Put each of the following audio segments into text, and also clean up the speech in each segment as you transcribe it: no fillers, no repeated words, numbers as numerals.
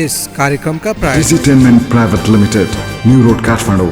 यस कार्यक्रमका प्रायोजक digitainment private limited, new road Kathmandu.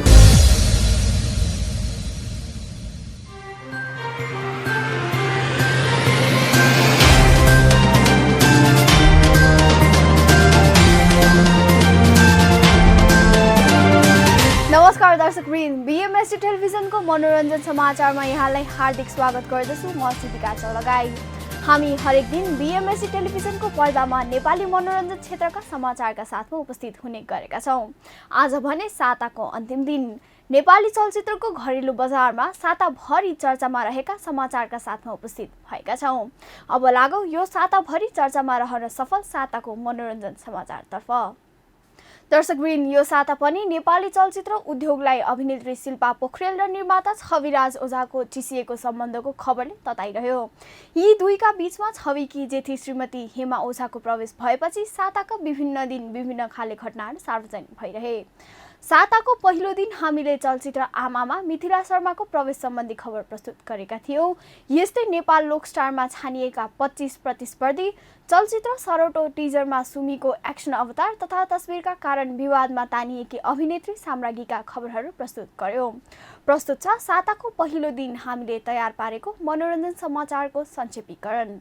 नमस्कार दर्शकवृन्द, बीएमएसटी टेलिभिजनको मनोरञ्जन समाचारमा यहाँलाई हार्दिक स्वागत गर्दछु। म सिद्धिका चौलगाई। हामी हरेक दिन बीएमएसटी टेलिभिजनको पर्दामा नेपाली मनोरञ्जन क्षेत्रका समाचारका साथमा उपस्थित हुने गरेका छौँ। आज भने साताको अन्तिम दिन नेपाली चलचित्रको घरेलु बजारमा साताभरि चर्चामा रहेका समाचारका साथमा उपस्थित भएका छौँ। अब लागौँ यो साताभरि चर्चामा रहन सफल साताको मनोरञ्जन समाचारतर्फ। दर्शकवृन्द, यो साता पनि नेपाली चलचित्र उद्योगलाई अभिनेत्री शिल्पा पोखरेल र निर्माता छविराज ओझाको चिसिएको सम्बन्धको खबरले तताइरह्यो। यी दुईका बीचमा छविकी जेठी श्रीमती हेमा ओझाको प्रवेश भएपछि साताका विभिन्न दिन विभिन्न खाले घटनाहरू सार्वजनिक भइरहे। साताको पहिलो दिन हामीले चलचित्र आमामा मिथिला शर्माको प्रवेश सम्बन्धी खबर प्रस्तुत गरेका थियौँ। यस्तै नेपाल लोकस्टारमा छानिएका 25 प्रतिस्पर्धी, चलचित्र सरोटो टिजरमा सुमीको एक्सन अवतार तथा तस्बिरका कारण विवादमा तानिएकी अभिनेत्री साम्राज्ञीका खबरहरू प्रस्तुत गर्यौँ। प्रस्तुत छ साताको पहिलो दिन हामीले तयार पारेको मनोरञ्जन समाचारको संक्षेपीकरण।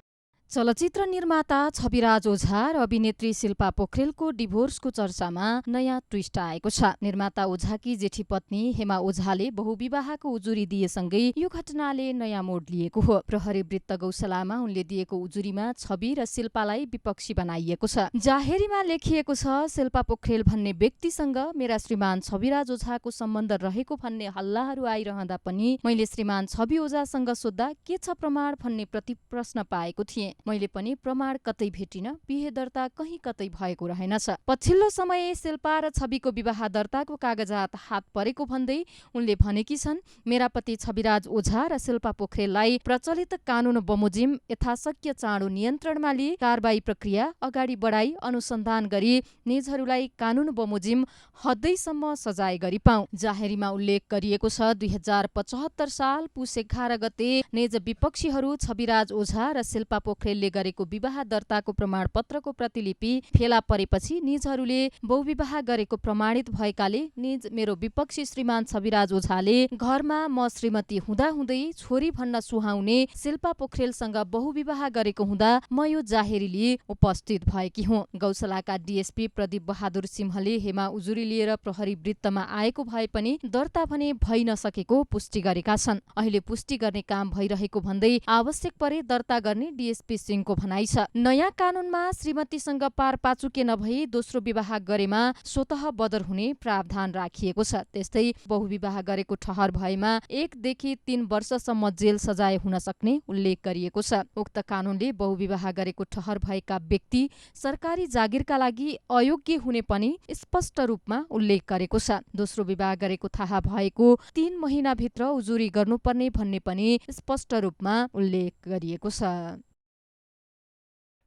चलचित्र निर्माता छविराज ओझा र अभिनेत्री शिल्पा पोखरेलको डिभोर्सको चर्चामा नयाँ ट्विस्ट आएको छ। निर्माता ओझाकी जेठी पत्नी हेमा ओझाले बहुविवाहको उजुरी दिएसँगै यो घटनाले नयाँ मोड लिएको हो। प्रहरी वृत्त गौशालामा उनले दिएको उजुरीमा छवि र शिल्पालाई विपक्षी बनाइएको छ। जाहेरीमा लेखिएको छ, शिल्पा पोखरेल भन्ने व्यक्तिसँग मेरा श्रीमान छविराज ओझाको सम्बन्ध रहेको भन्ने हल्लाहरू आइरहँदा पनि मैले श्रीमान छवि ओझासँग सोद्धा के छ प्रमाण भन्ने प्रति प्रश्न पाएको थिएँ। मैले पनि प्रमाण कतै भेटिन, बिहे दर्ता कहीँ कतै भएको रहेनछ। पछिल्लो समय शिल्पा र छविको विवाह दर्ताको कागजात हात परेको भन्दै उनले भनेकी छन्, मेरा पति छविराज ओझा र शिल्पा पोखरेललाई प्रचलित कानून बमोजिम यथाशक्य चाँडो नियन्त्रणमा लिई कारबाही प्रक्रिया अगाडि बढाई अनुसन्धान गरी निजहरूलाई कानून बमोजिम हदैसम्म सजाय गरी पाऊ। जाहेरीमा उल्लेख गरिएको छ, 2075 साल पुस 11 गते निज विपक्षीहरू छविराज ओझा र शिल्पा पोखरेलले गरेको विवाह दर्ताको प्रमाणपत्रको प्रतिलिपि फेला परेपछि निजहरूले बहुविवाह गरेको प्रमाणित भएकाले निज मेरो विपक्षी श्रीमान छविराज ओझाले घरमा म श्रीमती हुँदाहुँदै छोरी भन्न सुहाउने शिल्पा पोखरेलसँग बहुविवाह गरेको हुँदा म यो जाहेरी लिए उपस्थित भएकी हुँ। गौशालाका डीएसपी प्रदीप बहादुर सिंहले हेमा उजुरी लिएर प्रहरी वृत्तमा आएको भए पनि दर्ता भने भइ नसकेको पुष्टि गरेका छन्। अहिले पुष्टि गर्ने काम भइरहेको भन्दै आवश्यक परे दर्ता गर्ने डीएसपी सिंहको भनाइ छ। नयाँ कानूनमा श्रीमतीसँग पारपाचुके नभई दोस्रो विवाह गरेमा स्वतः बदर हुने प्रावधान राखिएको छ। त्यस्तै बहुविवाह गरेको ठहर भएमा 1 देखि 3 वर्षसम्म जेल सजाय हुन सक्ने उल्लेख गरिएको छ। उक्त कानूनले बहुविवाह गरेको ठहर भएका व्यक्ति सरकारी जागिरका लागि अयोग्य हुने पनि स्पष्ट रूपमा उल्लेख गरेको छ। दोस्रो विवाह गरेको थाहा भएको 3 महिनाभित्र उजुरी गर्नुपर्ने भन्ने पनि स्पष्ट रूपमा उल्लेख गरिएको छ।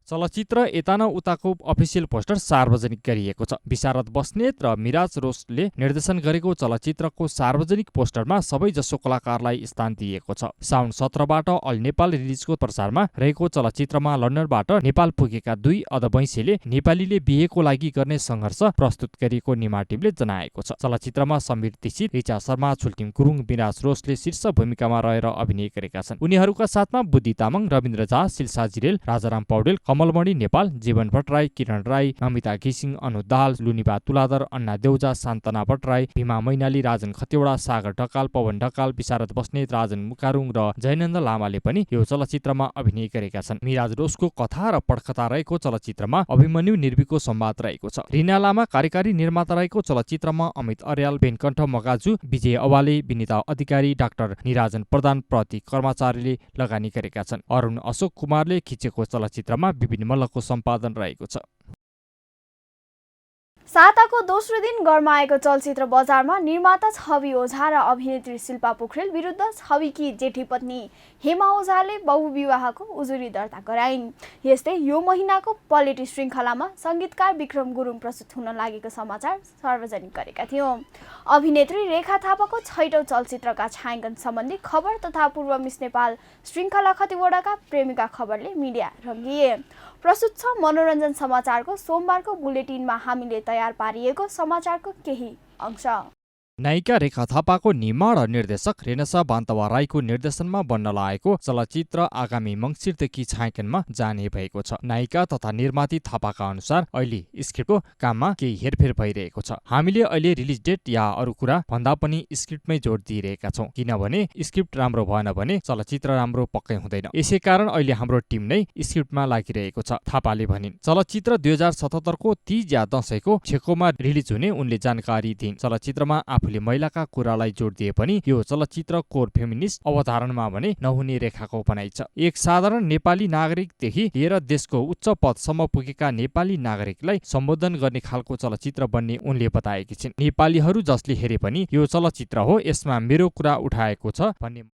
चलचित्र यता न उताको अफिसियल पोस्टर सार्वजनिक गरिएको छ। विशारद बस्नेत र मिराज रोशले निर्देशन गरेको चलचित्रको सार्वजनिक पोस्टरमा सबैजसो कलाकारलाई स्थान दिएको छ। साउन 17बाट अल नेपाल रिलिजको प्रचारमा रहेको चलचित्रमा लन्डनबाट नेपाल पुगेका 2 अधबैँसीले नेपालीले बिहेको लागि गर्ने सङ्घर्ष प्रस्तुत गरिएको निमा टिमले जनाएको छ। चलचित्रमा समीर दीक्षित, रिचा शर्मा, छुल्टिम गुरुङ, मिराज रोशले शीर्ष भूमिकामा रहेर अभिनय गरेका छन्। उनीहरूका साथमा बुद्धि तामाङ, रविन्द्र झा, शिल्सा जिरेल, राजाराम पौडेल, कमलमणि नेपाल, जीवन भट्टराई, किरण राई, नमिता घिसिङ, अनु दाहाल, लुनिबा तुलादर, अन्ना देउजा, शान्तना भट्टराई, भीमा मैनाली, राजन खतिवडा, सागर ढकाल, पवन ढकाल, विशारद बस्नेत, राजन मुकारुङ र जयनन्द लामाले पनि यो चलचित्रमा अभिनय गरेका छन्। मिराज रोशको कथा र पटकथा रहेको चलचित्रमा अभिमन्यु निर्भीको संवाद रहेको छ। रिना लामा कार्यकारी निर्माता रहेको चलचित्रमा अमित अर्याल, बेनकण्ठ मगाजु, विजय अवाले, विनिता अधिकारी, डाक्टर निराजन प्रधान, प्रतीक कर्मचारीले लगानी गरेका छन्। अरुण अशोक कुमारले खिचेको चलचित्रमा विपिन मल्लको सम्पादन रहेको छ। साताको दोस्रो दिन गरमाएको चलचित्र बजारमा निर्माता छवि ओझा र अभिनेत्री शिल्पा पोखरेल विरुद्ध छविकी जेठी पत्नी हेमा ओझाले बहुविवाहको उजुरी दर्ता गराइन्। यस्तै यो महिनाको पलेटी श्रृङ्खलामा संगीतकार विक्रम गुरुङ प्रस्तुत हुन लागेको समाचार सार्वजनिक गरेका थियौं। अभिनेत्री रेखा थापाको 6औं चलचित्रका छायाङ्कन सम्बन्धी खबर तथा पूर्व मिस नेपाल श्रृङ्खला खतिवडाका प्रेमिका खबरले मिडिया रङ्गिए। प्रस्तुत छ मनोरञ्जन समाचारको सोमबारको बुलेटिनमा हामीले तयार पारिएको समाचारको केही अंश। नायिका रेखा थापाको निर्माण र निर्देशक रेणसा बान्तवा राईको निर्देशनमा बन्न लागेको चलचित्र आगामी मङ्सिरदेखि छायाङ्कनमा जाने भएको छ। नायिका तथा निर्माती थापाका अनुसार अहिले स्क्रिप्टको काममा केही हेरफेर भइरहेको छ। हामीले अहिले रिलिज डेट या अरू कुरा भन्दा पनि स्क्रिप्टमै जोड दिइरहेका छौँ, किनभने स्क्रिप्ट राम्रो भएन भने चलचित्र राम्रो पक्कै हुँदैन। यसै कारण अहिले हाम्रो टिम नै स्क्रिप्टमा लागिरहेको छ, थापाले भनिन्। चलचित्र 2077 को तीज या दशैंको छेकोमा रिलिज हुने उनले जानकारी दिइन्। चलचित्रमा आफूले महिलाका कुरालाई जोड दिए पनि यो चलचित्र कोर फेमिनिस्ट अवधारणमा भने नहुने रेखाको भनाइ छ। एक साधारण नेपाली नागरिकदेखि लिएर देशको उच्च पदसम्म पुगेका नेपाली नागरिकलाई सम्बोधन गर्ने खालको चलचित्र बन्ने उनले बताएकी छिन्। नेपालीहरू जसले हेरे पनि यो चलचित्र हो, यसमा मेरो कुरा उठाएको छ भन्ने।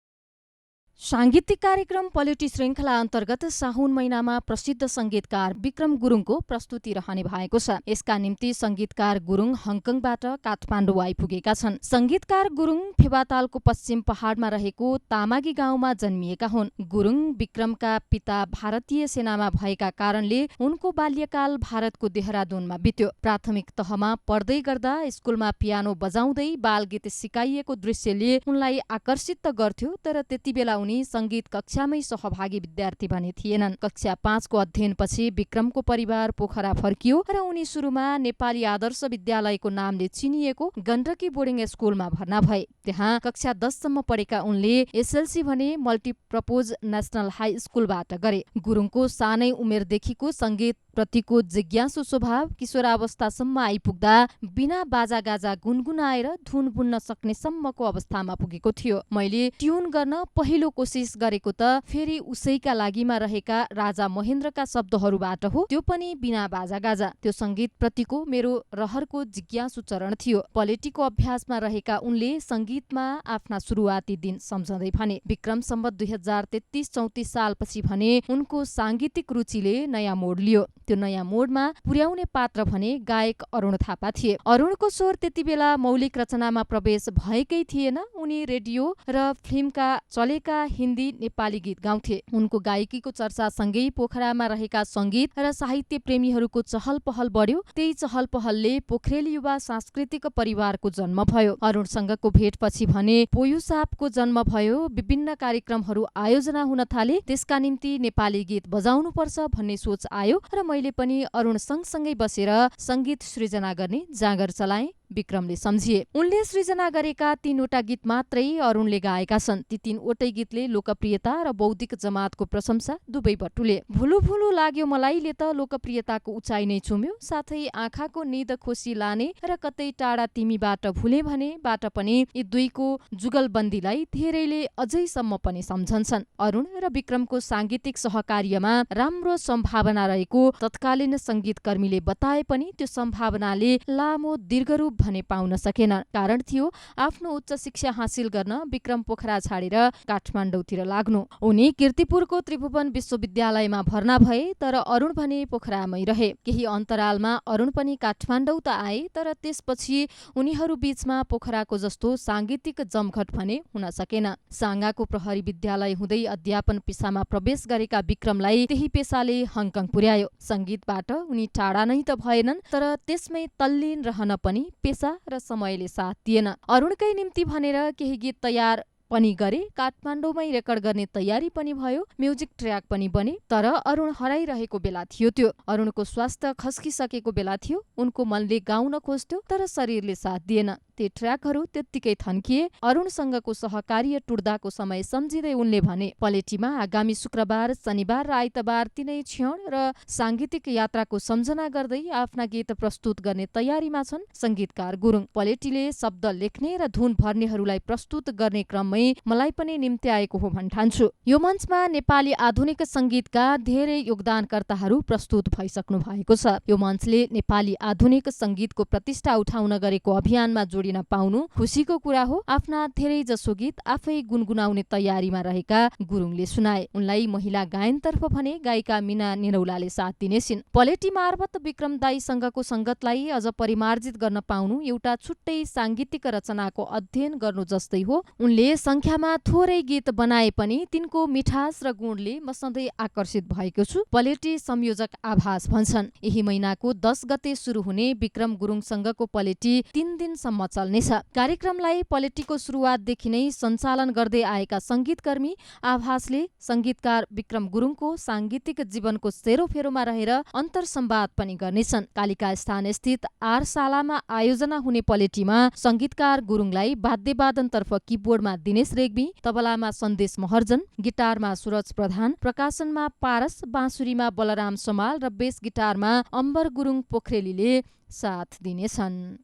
सांगीतिक कार्यक्रम पलेटी श्रृङ्खला अन्तर्गत साउन महिनामा प्रसिद्ध संगीतकार विक्रम गुरुङको प्रस्तुति रहने भएको छ। यसका निम्ति संगीतकार गुरुङ हङकङबाट काठमाडौँ आइपुगेका छन्। संगीतकार गुरुङ फेवातालको पश्चिम पहाडमा रहेको तामागी गाउँमा जन्मिएका हुन्। गुरुङ विक्रमका पिता भारतीय सेनामा भएका कारणले उनको बाल्यकाल भारतको देहरादूनमा बित्यो। प्राथमिक तहमा पढ्दै गर्दा स्कुलमा पियानो बजाउँदै बालगीत सिकाइएको दृश्यले उनलाई आकर्षित त गर्थ्यो, तर त्यति बेला उनी संगीत कक्षामै सहभागी विद्यार्थी भने थिएनन्। कक्षा 5 को अध्ययनपछि विक्रमको परिवार पोखरा फर्कियो र उनी सुरुमा नेपाली आदर्श विद्यालयको नामले चिनिएको गण्डकी बोर्डिङ स्कुलमा भर्ना भए। त्यहाँ कक्षा 10 सम्म पढेका उनले एसएलसी भने मल्टिप्रपोज नेशनल हाई स्कुलबाट गरे। गुरुङको सानै उमेरदेखिको संगीत प्रतिको जिज्ञासु स्वभाव किशोरावस्थासम्म आइपुग्दा बिना बाजागाजा गुनगुनाएर धुन बुन्न सक्ने सम्मको अवस्थामा पुगेको थियो। मैले ट्युन गर्न पहिलो कोसिस गरेको त फेरि उसैका लागिमा रहेका राजा महेन्द्रका शब्दहरूबाट हो, त्यो पनि बिना बाजागाजा। त्यो संगीत प्रतिको मेरो रहरको जिज्ञासु चरण थियो। पलेटीको अभ्यासमा रहेका उनले संगीतमा आफ्ना सुरुवाती दिन सम्झँदै भने विक्रम सम्बत 2033-34 सालपछि भने उनको सांगीतिक रुचिले नयाँ मोड लियो। त्यो नयाँ मोडमा पुर्याउने पात्र भने गायक अरुण थापा थिए। अरुणको स्वर त्यति बेला मौलिक रचनामा प्रवेश भएकै थिएन। उनी रेडियो र फिल्मका चलेका हिन्दी नेपाली गीत गाउँथे। उनको गायकीको चर्चासँगै पोखरामा रहेका संगीत र साहित्य प्रेमीहरूको चहल पहल बढ्यो। त्यही चहल पहलले पोखरेली युवा सांस्कृतिक परिवारको जन्म भयो। अरुणसँगको भेटपछि भने पोयु सापको जन्म भयो। विभिन्न कार्यक्रमहरू आयोजना हुन थाले। त्यसका निम्ति नेपाली गीत बजाउनुपर्छ भन्ने सोच आयो र मैले पनि अरुण सँगसँगै बसेर संगीत सृजना गर्ने जाँगर चलाएँ, विक्रमले सम्झिए। उनले सृजना गरेका 3वटा गीत मात्रै अरुणले गाएका छन्। ती 3वटै गीतले लोकप्रियता र बौद्धिक जमातको प्रशंसा दुवै बटुले। भुलु भुलु लाग्यो मलाईले त लोकप्रियताको उचाइ नै छुम्यो। साथै आँखाको निद खोसी लाने र कतै टाढा तिमीबाट भुले भने बाट पनि यी दुईको जुगलबन्दीलाई धेरैले अझैसम्म पनि सम्झन्छन्। अरुण र विक्रमको सांगीतिक सहकार्यमा राम्रो सम्भावना रहेको तत्कालीन संगीतकर्मीले बताए पनि त्यो सम्भावनाले लामो दीर्घरूप भने पाउन सकेन। कारण थियो आफ्नो उच्च शिक्षा हासिल गर्न विक्रम पोखरा छाडेर काठमाडौँतिर लाग्नु। उनी कीर्तिपुरको त्रिभुवन विश्वविद्यालयमा भर्ना भए, तर अरुण भने पोखरामै रहे। केही अन्तरालमा अरुण पनि काठमाडौँ त आए, तर त्यसपछि उनीहरू बीचमा पोखराको जस्तो सांगीतिक जमघट भने हुन सकेन। साङ्गाको प्रहरी विद्यालय हुँदै अध्यापन पेसामा प्रवेश गरेका विक्रमलाई त्यही पेसाले हङकङ पुर्यायो। संगीतबाट उनी टाढा नै त भएनन्, तर त्यसमै तल्लीन रहन पनि पेसा र समयले साथ दिएन। अरुणकै निम्ति भनेर केही गीत तयार पनि गरे। काठमाडौँमै रेकर्ड गर्ने तयारी पनि भयो। म्युजिक ट्र्याक पनि बने। तर अरुण हराइरहेको बेला थियो त्यो। अरुणको स्वास्थ्य खस्किसकेको बेला थियो। उनको मनले गाउन खोज्थ्यो, तर शरीरले साथ दिएन। ती ट्र्याकहरू त्यत्तिकै थन्किए। अरुणसँगको सहकार्य टुट्दाको समय सम्झिँदै उनले भने, पलेटीमा आगामी शुक्रबार, शनिबार र आइतबार तिनै क्षण र सांगीतिक यात्राको सम्झना गर्दै आफ्ना गीत प्रस्तुत गर्ने तयारीमा छन् संगीतकार गुरुङ। पलेटीले शब्द लेख्ने र धुन भर्नेहरूलाई प्रस्तुत गर्ने क्रममै मलाई पनि निम्ति आएको हो भन्ठान्छु। यो मञ्चमा नेपाली आधुनिक संगीतका धेरै योगदानकर्ताहरू प्रस्तुत भइसक्नु भएको छ। यो मञ्चले नेपाली आधुनिक संगीतको प्रतिष्ठा उठाउन गरेको अभियानमा छोडिन पाउनु खुसीको कुरा हो। आफ्ना धेरै जसो गीत आफै गुनगुनाउने तयारीमा रहेका गुरुङले सुनाए। उनलाई महिला गायनतर्फ भने गायिका मीना निरौलाले साथ दिनेछिन्। पलेटी मार्फत विक्रम दाईसँगको संगतलाई अझ परिमार्जित गर्न पाउनु एउटा छुट्टै सांगीतिक रचनाको अध्ययन गर्नु जस्तै हो। उनले संख्यामा थोरै गीत बनाए पनि तिनको मिठास र गुणले म सधैँ आकर्षित भएको छु, पलेटी संयोजक आभास भन्छन्। यही महिनाको 10 गते सुरु हुने विक्रम गुरुङसँगको पलेटी 3 दिनसम्म चल्नेछ। कार्यक्रमलाई पलेटीको सुरुवातदेखि नै सञ्चालन गर्दै आएका संगीतकर्मी आभासले संगीतकार विक्रम गुरुङको सांगीतिक जीवनको सेरोफेरोमा रहेर अन्तर्संवाद पनि गर्नेछन्। कालिका स्थान स्थित आरशालामा आयोजना हुने पलेटीमा संगीतकार गुरुङलाई वाद्यवादनतर्फ किबोर्डमा दिनेश रेग्मी, तबलामा सन्देश महर्जन, गिटारमा सूरज प्रधान, प्रकाशनमा पारस, बाँसुरीमा बलराम समाल र बेस गिटारमा अम्बर गुरुङ पोखरेलीले साथ दिनेछन्।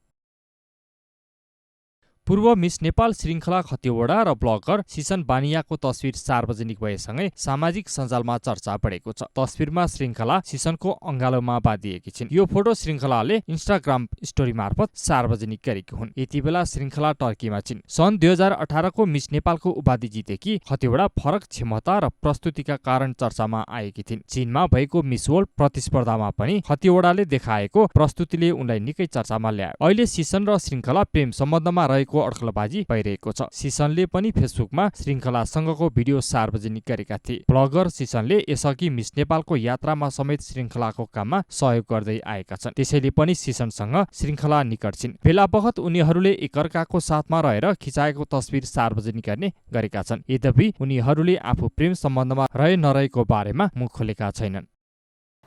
पूर्व मिस नेपाल श्रृङ्खला खतिवडा र ब्लगर सिसन बानियाको तस्विर सार्वजनिक भएसँगै सामाजिक सञ्जालमा चर्चा बढेको छ। तस्विरमा श्रृङ्खला सिसनको अङ्गालोमा बाँधिएकी छिन्। यो फोटो श्रृङ्खलाले इन्स्टाग्राम स्टोरी मार्फत सार्वजनिक गरेकी हुन्। यति बेला श्रृङ्खला टर्कीमा छिन्। सन् 2018 को मिस नेपालको उपाधि जितेकी खतिवडा फरक क्षमता र प्रस्तुतिका कारण चर्चामा आएकी थिइन्। चीनमा भएको मिस वर्ल्ड प्रतिस्पर्धामा पनि खतिवडाले देखाएको प्रस्तुतिले उनलाई निकै चर्चामा ल्यायो। अहिले सिसन र श्रृङ्खला प्रेम सम्बन्धमा रहेको अड्कलबाजी भइरहेको छ। सिसनले पनि फेसबुकमा श्रृङ्खलासँगको भिडियो सार्वजनिक गरेका थिए। ब्लगर सिसनले यसअघि मिस नेपालको यात्रामा समेत श्रृङ्खलाको काममा सहयोग गर्दै आएका छन्। त्यसैले पनि सिसनसँग श्रृङ्खला निकट छिन्। बेला बखत उनीहरूले एकअर्काको साथमा रहेर खिचाएको तस्विर सार्वजनिक गर्ने गरेका छन्। यद्यपि उनीहरूले आफू प्रेम सम्बन्धमा रहे नरहेको बारेमा मुख खोलेका छैनन्।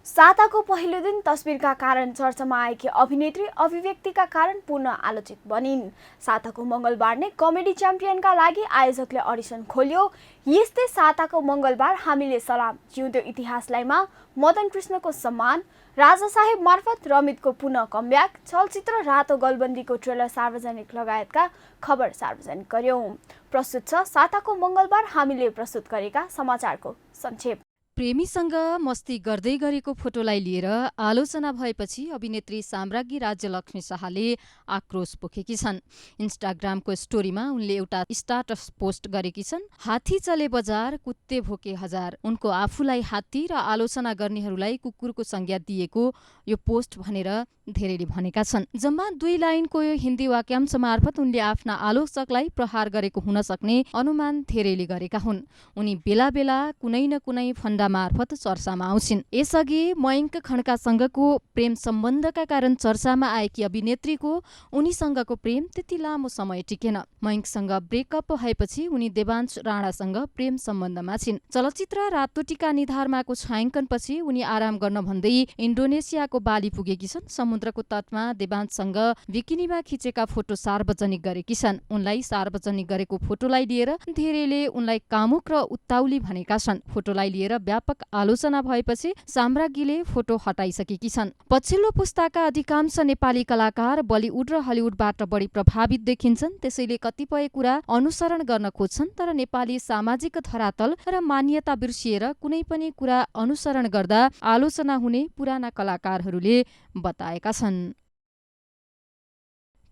साताको पहिलो दिन तस्बिरका कारण चर्चामा आएकी अभिनेत्री अभिव्यक्तिका कारण पुनः आलोचित बनिन्। साताको मंगलबार नै कमेडी च्याम्पियनका लागि आयोजकले अडिसन खोल्यो। यस्तै साताको मंगलबार हामीले सलाम जिउँदो इतिहासलाईमा मदन कृष्णको सम्मान, राजा साहेब मार्फत रमितको पुनः कमब्याक, चलचित्र रातो गलबन्दीको ट्रेलर सार्वजनिक लगायतका खबर सार्वजनिक गर्यौं। प्रस्तुत छ साताको मंगलबार हामीले प्रस्तुत गरेका समाचारको संक्षेप। प्रेमीसँग मस्ती गर्दै गरेको फोटोलाई लिएर आलोचना भएपछि अभिनेत्री साम्राज्ञी राज्यलक्ष्मी शाहले आक्रोश पोखेकी छन्। इन्स्टाग्रामको स्टोरीमा उनले एउटा स्टाटस पोस्ट गरेकी छन्। हात्ती चले बजार, कुत्ते भोके हजार। उनको आफूलाई हात्ती र आलोचना गर्नेहरूलाई कुकुरको संज्ञा दिएको यो पोस्ट भनेर धेरैले भनेका छन्। जम्मा 2 लाइनको यो हिन्दी वाक्यांश मार्फत उनले आफ्ना आलोचकलाई प्रहार गरेको हुन सक्ने अनुमान धेरैले गरेका हुन्। उनी बेला बेला कुनै न कुनै फन्डा मार्फत चर्चामा आउँछिन्। यसअघि मयङ्क खड्कासँगको प्रेम सम्बन्धका कारण चर्चामा आएकी अभिनेत्रीको उनीसँगको प्रेम त्यति लामो समय टिकेन। मयङ्कसँग ब्रेकअप भएपछि उनी देवांश राणासँग प्रेम सम्बन्धमा छिन्। चलचित्र रातोटीका निधारमाको छायाङ्कनपछि उनी आराम गर्न भन्दै इन्डोनेसियाको बाली पुगेकी छन्। समुद्रको तटमा देवांशसँग बिकिनीमा खिचेका फोटो सार्वजनिक गरेकी छन्। उनलाई सार्वजनिक गरेको फोटोलाई लिएर धेरैले उनलाई कामुक र उत्ताउली भनेका छन्। फोटोलाई लिएर व्यापक आलोचना भएपछि साम्राज्ञीले फोटो हटाइसकेकी छन्। पछिल्लो पुस्ताका अधिकांश नेपाली कलाकार बलिउड र हलिउडबाट बढी प्रभावित देखिन्छन्। त्यसैले कतिपय कुरा अनुसरण गर्न खोज्छन्, तर नेपाली सामाजिक धरातल र मान्यता बिर्सिएर कुनै पनि कुरा अनुसरण गर्दा आलोचना हुने पुराना कलाकारहरूले बताएका छन्।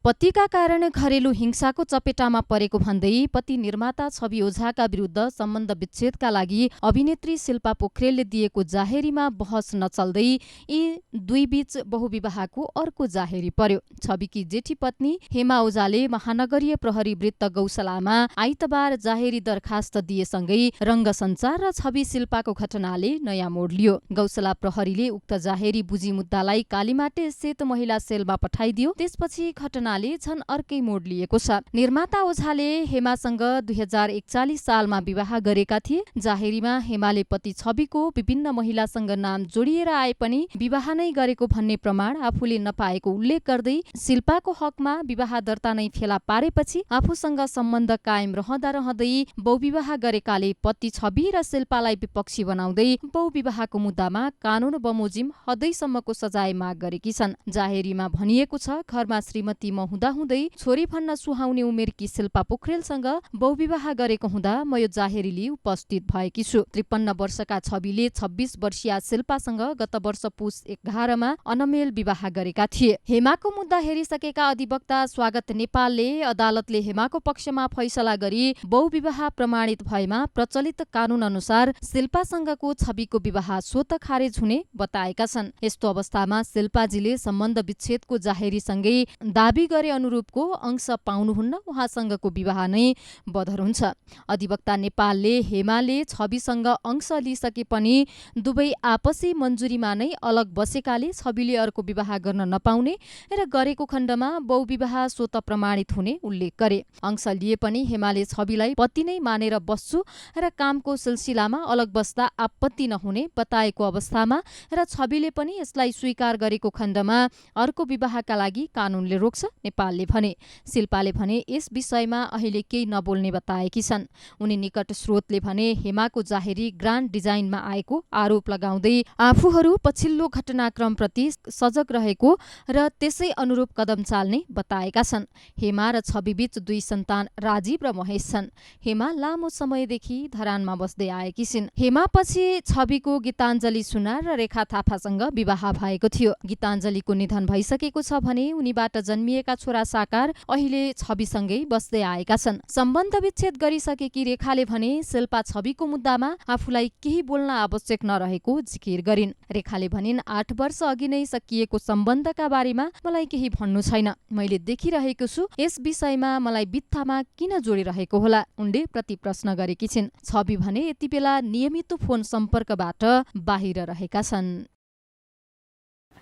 पतिका कारण घरेलु हिंसाको चपेटामा परेको भन्दै पति निर्माता छवि ओझाका विरुद्ध सम्बन्ध विच्छेदका लागि अभिनेत्री शिल्पा पोखरेलले दिएको जाहेरीमा बहस नचल्दै यी दुई बीच बहुविवाहको अर्को जाहेरी पर्यो। छविकी जेठी पत्नी हेमा ओझाले महानगरीय प्रहरी वृत्त गौशालामा आइतबार जाहेरी दरखास्त दिएसँगै रङ्गसञ्चार र छवि शिल्पाको घटनाले नयाँ मोड लियो। गौशाला प्रहरीले उक्त जाहेरी बुझी मुद्दालाई कालीमाटे स्थित महिला सेलमा पठाइदियो। त्यसपछि घटना झन अर्कै मोड लिएको छ। निर्माता ओझाले हेमासँग 2041 सालमा विवाह गरेका थिए। जाहेरीमा हेमाले पति छविको विभिन्न महिलासँग नाम जोडिएर आए पनि विवाह नै गरेको भन्ने प्रमाण आफूले नपाएको उल्लेख गर्दै शिल्पाको हकमा विवाह दर्ता नै फेला पारेपछि आफूसँग सम्बन्ध कायम रहँदा रहँदै बहुविवाह गरेकाले पति छवि र शिल्पालाई विपक्षी बनाउँदै बहुविवाहको मुद्दामा कानून बमोजिम हदैसम्मको सजाय माग गरेकी छन्। जाहेरीमा भनिएको छ, घरमा श्रीमती हुँदाहुँदै छोरी भन्न सुहाउने उमेरकी शिल्पा पोखरेलसँग बहुविवाह गरेको हुँदा म यो जाहेरीले उपस्थित भएकी छु। 53 वर्षका छविले 26 वर्षीया शिल्पासँग गत वर्ष पुस 11 अनमेल विवाह गरेका थिए। हेमाको मुद्दा हेरिसकेका अधिवक्ता स्वागत नेपालले अदालतले हेमाको पक्षमा फैसला गरी बहुविवाह प्रमाणित भएमा प्रचलित कानून अनुसार शिल्पासँगको छविको विवाह स्वतः खारेज हुने बताएका छन्। यस्तो अवस्थामा शिल्पाजीले सम्बन्ध विच्छेदको जाहेरीसँगै दाबी गरे अनुरूपको अंश पाउनुहुन्न, उहाँसँगको विवाह नै बदर हुन्छ। अधिवक्ता नेपालले हेमाले छविसँग अंश लिइसके पनि दुवै आपसी मन्जुरीमा नै अलग बसेकाले छविले अर्को विवाह गर्न नपाउने र गरेको खण्डमा बहुविवाह स्वतः प्रमाणित हुने उल्लेख गरे। अंश लिए पनि हेमाले छविलाई पति नै मानेर बस्छु र कामको सिलसिलामा अलग बस्दा आपत्ति नहुने बताएको अवस्थामा र छविले पनि यसलाई स्वीकार गरेको खण्डमा अर्को विवाहका लागि कानूनले रोक्छ नेपालले भने। शिल्पाले भने यस विषयमा अहिले केही नबोल्ने बताएकी छन्। उनी निकट स्रोतले भने हेमाको जाहेरी ग्रान्ड डिजाइनमा आएको आरोप लगाउँदै आफूहरू पछिल्लो घटनाक्रमप्रति सजग रहेको र त्यसै अनुरूप कदम चाल्ने बताएका छन्। हेमा र छविबीच 2 सन्तान राजीव र महेश छन्। हेमा लामो समयदेखि धरानमा बस्दै आएकी छिन्। हेमापछि छविको गीताञ्जली सुनार र रेखा थापासँग विवाह भएको थियो। गीताञ्जलीको निधन भइसकेको छ भने उनीबाट जन्मिएका छोरा साकार अहिले छविसँगै बस्दै आएका छन्। सम्बन्ध विच्छेद गरिसकेकी रेखाले भने शिल्पा छविको मुद्दामा आफूलाई केही बोल्न आवश्यक नरहेको जिकिर गरिन्। रेखाले भनिन् 8 वर्ष अघि नै सकिएको सम्बन्धका बारेमा मलाई केही भन्नु छैन। मैले देखिरहेको छु, यस विषयमा मलाई बित्थामा किन जोडिरहेको होला, उनले प्रति प्रश्न गरेकी छिन्। छवि भने यति बेला नियमित फोन सम्पर्कबाट बाहिर रहेका छन्।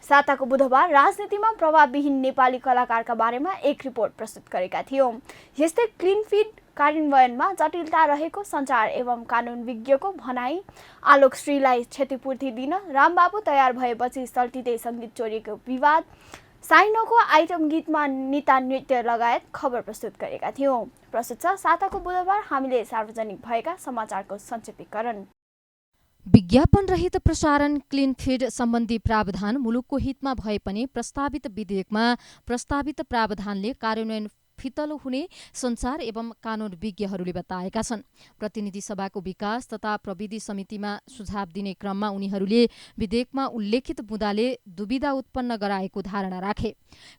साताको बुधबार राजनीतिमा प्रभावविहीन नेपाली कलाकारका बारेमा एक रिपोर्ट प्रस्तुत गरेका थियौं। यस्तै क्लिन फिड कार्यान्वयनमा जटिलता रहेको सञ्चार एवं कानून विज्ञको भनाई, आलोक श्रीलाई क्षतिपूर्ति दिन रामबाबु तयार भएपछि सल्टिँदै सङ्गीत चोरिएको विवाद, साइनोको आइटम गीतमा निता नृत्य लगायत खबर प्रस्तुत गरेका थियौं। प्रस्तुत छ साताको बुधबार हामीले सार्वजनिक भएका समाचारको संक्षेपीकरण। विज्ञापन रहित प्रसारण क्लिन फिड सम्बन्धी प्रावधान मुलुकको हितमा भए पनि प्रस्तावित विधेयकमा प्रस्तावित प्रावधानले कार्यान्वयन फितलो हुने सञ्चार एवं कानून विज्ञहरूले बताएका छन्। प्रतिनिधि सभाको विकास तथा प्रविधि समितिमा सुझाव दिने क्रममा उनीहरूले विधेयकमा उल्लेखित मुद्दाले दुविधा उत्पन्न गराएको धारणा राखे।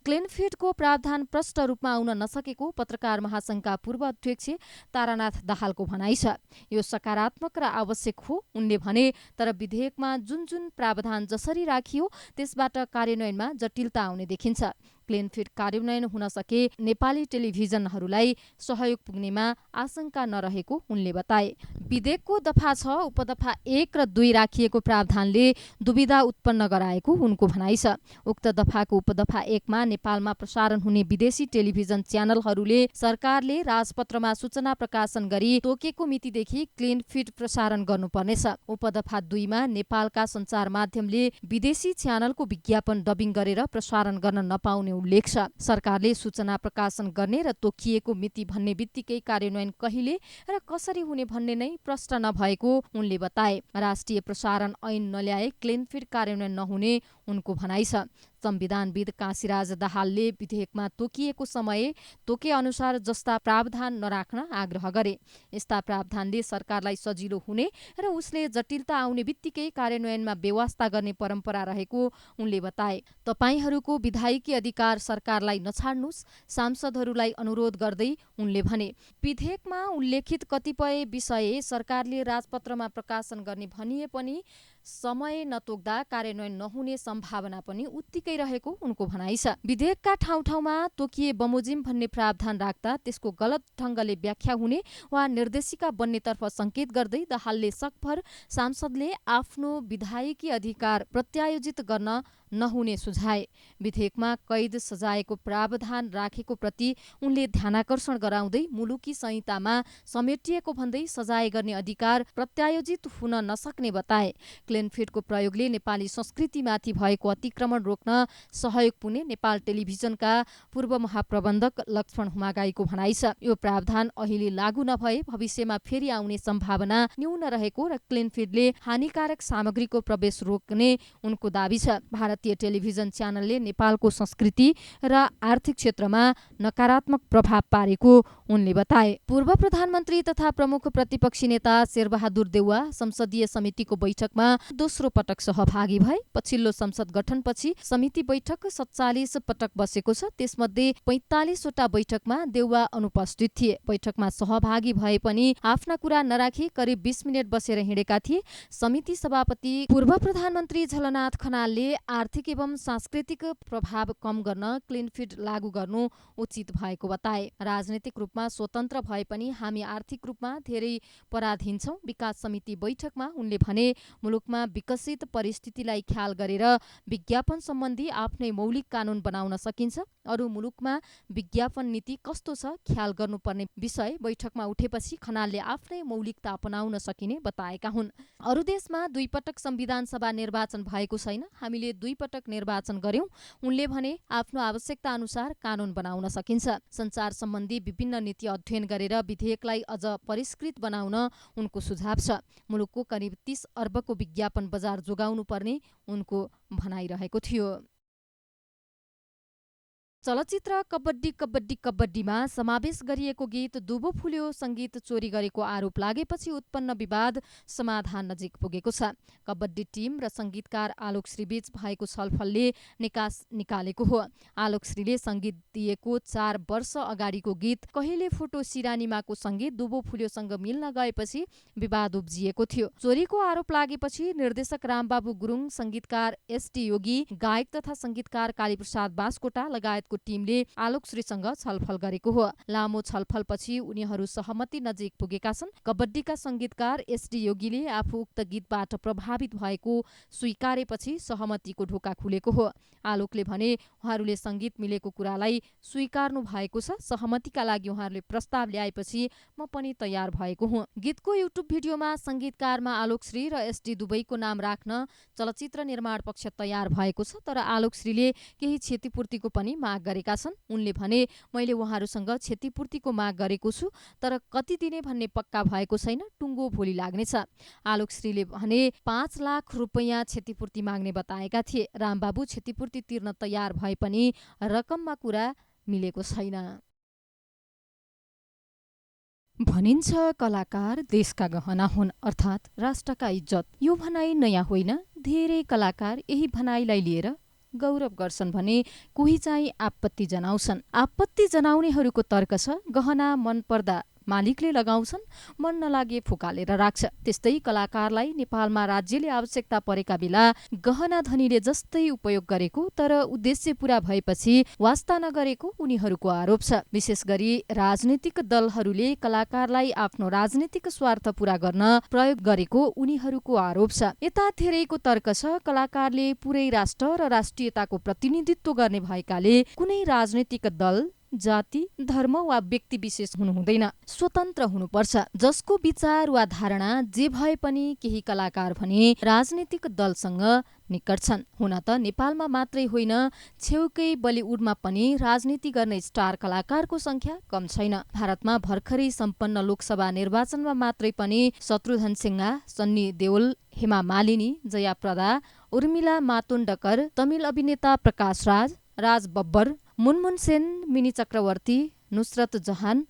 क्लिन फिडको प्रावधान प्रष्ट रूपमा आउन नसकेको पत्रकार महासंघका पूर्व अध्यक्ष तारानाथ दाहालको भनाइ छ। यो सकारात्मक र आवश्यक हो, उनले भने, तर विधेयकमा जुन जुन प्रावधान जसरी राखियो त्यसबाट कार्यान्वयनमा जटिलता आउने देखिन्छ। क्लिन फिड कार्यान्वयन हुन सके नेपाली टेलिभिजनहरूलाई सहयोग पुग्नेमा आशंका नरहेको उनले बताए। विधेयकको दफा 6, उपदफा 1 र 2 राखिएको प्रावधानले दुविधा उत्पन्न गराएको उनको भनाइ छ। उक्त दफाको उपदफा 1 मा नेपालमा प्रसारण हुने विदेशी टेलिभिजन च्यानलहरूले सरकारले राजपत्रमा सूचना प्रकाशन गरी तोकेको मितिदेखि क्लिन फिड प्रसारण गर्नुपर्नेछ। उपदफा 2 मा नेपालका सञ्चार माध्यमले विदेशी च्यानलको विज्ञापन डबिङ गरेर प्रसारण गर्न नपाउने उल्लेख छ। सरकारले सूचना प्रकाशन गर्ने र तोकिएको मिति भन्ने बित्तिकै कार्यान्वयन कहिले र कसरी हुने भन्ने नै प्रश्न नभएको उनले बताए। राष्ट्रिय प्रसारण ऐन नल्याए क्लिन फिड कार्यान्वयन नहुने उनको भनाइ छ। संविधानविद काशीराज दाहालले विधेयकमा तोकिएको समय तोके अनुसार जस्ता प्रावधान नराख्न आग्रह गरे। यस्ता प्रावधानले सरकारलाई सजिलो हुने र उसले जटिलता आउने बित्तिकै कार्यान्वयनमा व्यवस्था गर्ने परम्परा रहेको उनले बताए। तपाईहरूको विधायकी अधिकार सरकारलाई नछाड्नुस्, सांसदहरूलाई अनुरोध गर्दै उनले भने। विधेयकमा उल्लेखित कतिपय विषय सरकारले राजपत्रमा प्रकाशन गर्ने भनिए पनि समय नतोक्दा कार्यान्वयन नहुने सम्भावना पनि उत्तिकै रहेको उनको भनाइ छ। विधेयकका ठाउँ ठाउँमा तोकिए बमोजिम भन्ने प्रावधान राख्दा त्यसको गलत ढङ्गले व्याख्या हुने वा निर्देशिका बन्नेतर्फ संकेत गर्दै दाहालले सकभर सांसदले आफ्नो विधायकी अधिकार प्रत्यायोजित गर्न नहुने सुझाए। विधेयकमा कैद सजायको प्रावधान राखेको प्रति उनले ध्यानाकर्षण गराउँदै मुलुकी संहितामा समेटिएको भन्दै सजाय गर्ने अधिकार प्रत्यायोजित हुन नसक्ने बताए। क्लिन फिडको प्रयोगले नेपाली संस्कृतिमाथि भएको अतिक्रमण रोक्न सहयोग पुग्ने नेपाल टेलिभिजनका पूर्व महाप्रबन्धक लक्ष्मण हुमागाईको भनाइ छ। यो प्रावधान अहिले लागू नभए भविष्यमा फेरि आउने सम्भावना न्यून रहेको र क्लिन फिडले हानिकारक सामग्रीको प्रवेश रोक्ने उनको दाबी छ। भारत भारतीय टेलिभिजन च्यानलले नेपालको संस्कृति र आर्थिक क्षेत्रमा नकारात्मक प्रभाव पारेको उनले बताए। पूर्व प्रधानमन्त्री तथा प्रमुख प्रतिपक्षी नेता शेरबहादुर देउवा संसदीय समितिको बैठकमा दोस्रो पटक सहभागी भए। पछिल्लो संसद गठनपछि समिति बैठक 47 पटक बसेको छ। त्यसमध्ये 45 वटा बैठकमा देउवा अनुपस्थित थिए। बैठकमा सहभागी भए पनि आफ्ना कुरा नराखी करिब 20 मिनट बसेर हिँडेका थिए। समिति सभापति पूर्व प्रधानमन्त्री झलनाथ खनालले आर्थिक एवं सांस्कृतिक प्रभाव कम गर्न क्लिन फिड लागू गर्नु उचित भएको बताए। राजनीतिक रूपमा स्वतन्त्र भए पनि हामी आर्थिक रूपमा धेरै पराधीन छौं। विकास समिति बैठकमा उनले भने मुलुकमा विकसित परिस्थितिलाई ख्याल गरेर विज्ञापन सम्बन्धी आफ्नै मौलिक कानून बनाउन सकिन्छ। अरू मुलुकमा विज्ञापन नीति कस्तो छ ख्याल गर्नुपर्ने विषय बैठकमा उठेपछि खनालले आफ्नै मौलिकता अपनाउन सकिने बताएका हुन्। अरू देशमा 2 पटक संविधान सभा निर्वाचन भएको छैन, हामीले 2 पटक निर्वाचन गर्यौं। उनले भने आफ्नो आवश्यकता अनुसार कानून बनाउन सकिन्छ। संचार सम्बन्धी विभिन्न नीति अध्ययन गरेर विधेयकलाई अझ परिष्कृत बनाउन उनको सुझाव छ। मुलुकको करिब 30 अर्बको विज्ञापन बजार जोगाउनु पर्ने उनको भनाइरहेको थियो। चलचित्र कबड्डी कबड्डी कबड्डीमा समावेश गरिएको गीत दुबो फुल्यो संगीत चोरी गरेको आरोप लागेपछि उत्पन्न विवाद समाधान नजिक पुगेको छ। कबड्डी टिम र संगीतकार आलोक श्रीबीच भएको छलफलले निकास निकालेको हो। आलोक श्रीले संगीत दिएको 4 वर्ष अगाडिको गीत कहिले फोटो सिरानीमाको संगीत दुबो फुल्योसँग मिल्न गएपछि विवाद उब्जिएको थियो। चोरीको आरोप लागेपछि निर्देशक रामबाबु गुरुङ, संगीतकार एसटी योगी, गायक तथा संगीतकार कालीप्रसाद बास्कोटा लगायत टिमले आलोक श्रीसँग छलफल गरेको हो। लामो छलफलपछि उनीहरू सहमति नजिक पुगेका छन्। कबड्डीका संगीतकार एसडी योगीले आफू उक्त गीतबाट प्रभावित भएको स्वीकारेपछि सहमतिको ढोका खुलेको हो। आलोकले भने उहाँहरूले संगीत मिलेको कुरालाई स्वीकार्नु भएको छ। सहमतिका लागि उहाँहरूले प्रस्ताव ल्याएपछि म पनि तयार भएको हुँ। गीतको युट्युब भिडियोमा संगीतकारमा आलोक श्री र एसडी दुवैको नाम राख्न चलचित्र निर्माण पक्ष तयार भएको छ। तर आलोक श्रीले केही क्षतिपूर्तिको पनि माग गरेका छन्। उनले भने मैले उहाँहरूसँग क्षतिपूर्तिको माग गरेको छु, तर कति दिने भन्ने पक्का भएको छैन, टुङ्गो भोलि लाग्नेछ। आलोक श्रीले भने 5 लाख रुपैयाँ क्षतिपूर्ति माग्ने बताएका थिए। रामबाबु क्षतिपूर्ति तिर्न तयार भए पनि रकममा कुरा मिलेको छैन। भनिन्छ कलाकार देशका गहना हुन्, अर्थात् राष्ट्रका इज्जत। यो भनाइ नयाँ होइन। धेरै कलाकार यही भनाइलाई लिएर गौरव गर्छन् भने कोही चाहिँ आपत्ति जनाउँछन्। आपत्ति जनाउनेहरूको तर्क छ गहना मन पर्दा मालिकले लगाउँछन्, मन नलागे फुकालेर राख्छ। त्यस्तै कलाकारलाई नेपालमा राज्यले आवश्यकता परेका बेला गहना धनीले जस्तै उपयोग गरेको तर उद्देश्य पूरा भएपछि वास्ता नगरेको उनीहरूको आरोप छ। विशेष गरी राजनीतिक दलहरूले कलाकारलाई आफ्नो राजनीतिक स्वार्थ पूरा गर्न प्रयोग गरेको उनीहरूको आरोप छ। यता धेरैको तर्क छ कलाकारले पुरै राष्ट्र र राष्ट्रियताको प्रतिनिधित्व गर्ने भएकाले कुनै राजनीतिक दल, जाति, धर्म वा व्यक्ति विशेष हुनु हुँदैन, स्वतन्त्र हुनुपर्छ। जसको विचार वा धारणा जे भए पनि केही कलाकार भने राजनीतिक दलसँग निकट छन्। हुन त नेपालमा मात्रै होइन, छेउकै बलिउडमा पनि राजनीति गर्ने स्टार कलाकारको संख्या कम छैन। भारतमा भर्खरै सम्पन्न लोकसभा निर्वाचनमा मात्रै पनि शत्रुघ्न सिन्हा, सन्नी देओल, हेमा मालिनी, जया प्रदा, उर्मिला मातोण्डकर, तमिल अभिनेता प्रकाश राज, राज बब्बर, मुनमुन सेन, मिनी चक्रवर्ती, नुसरत जहान,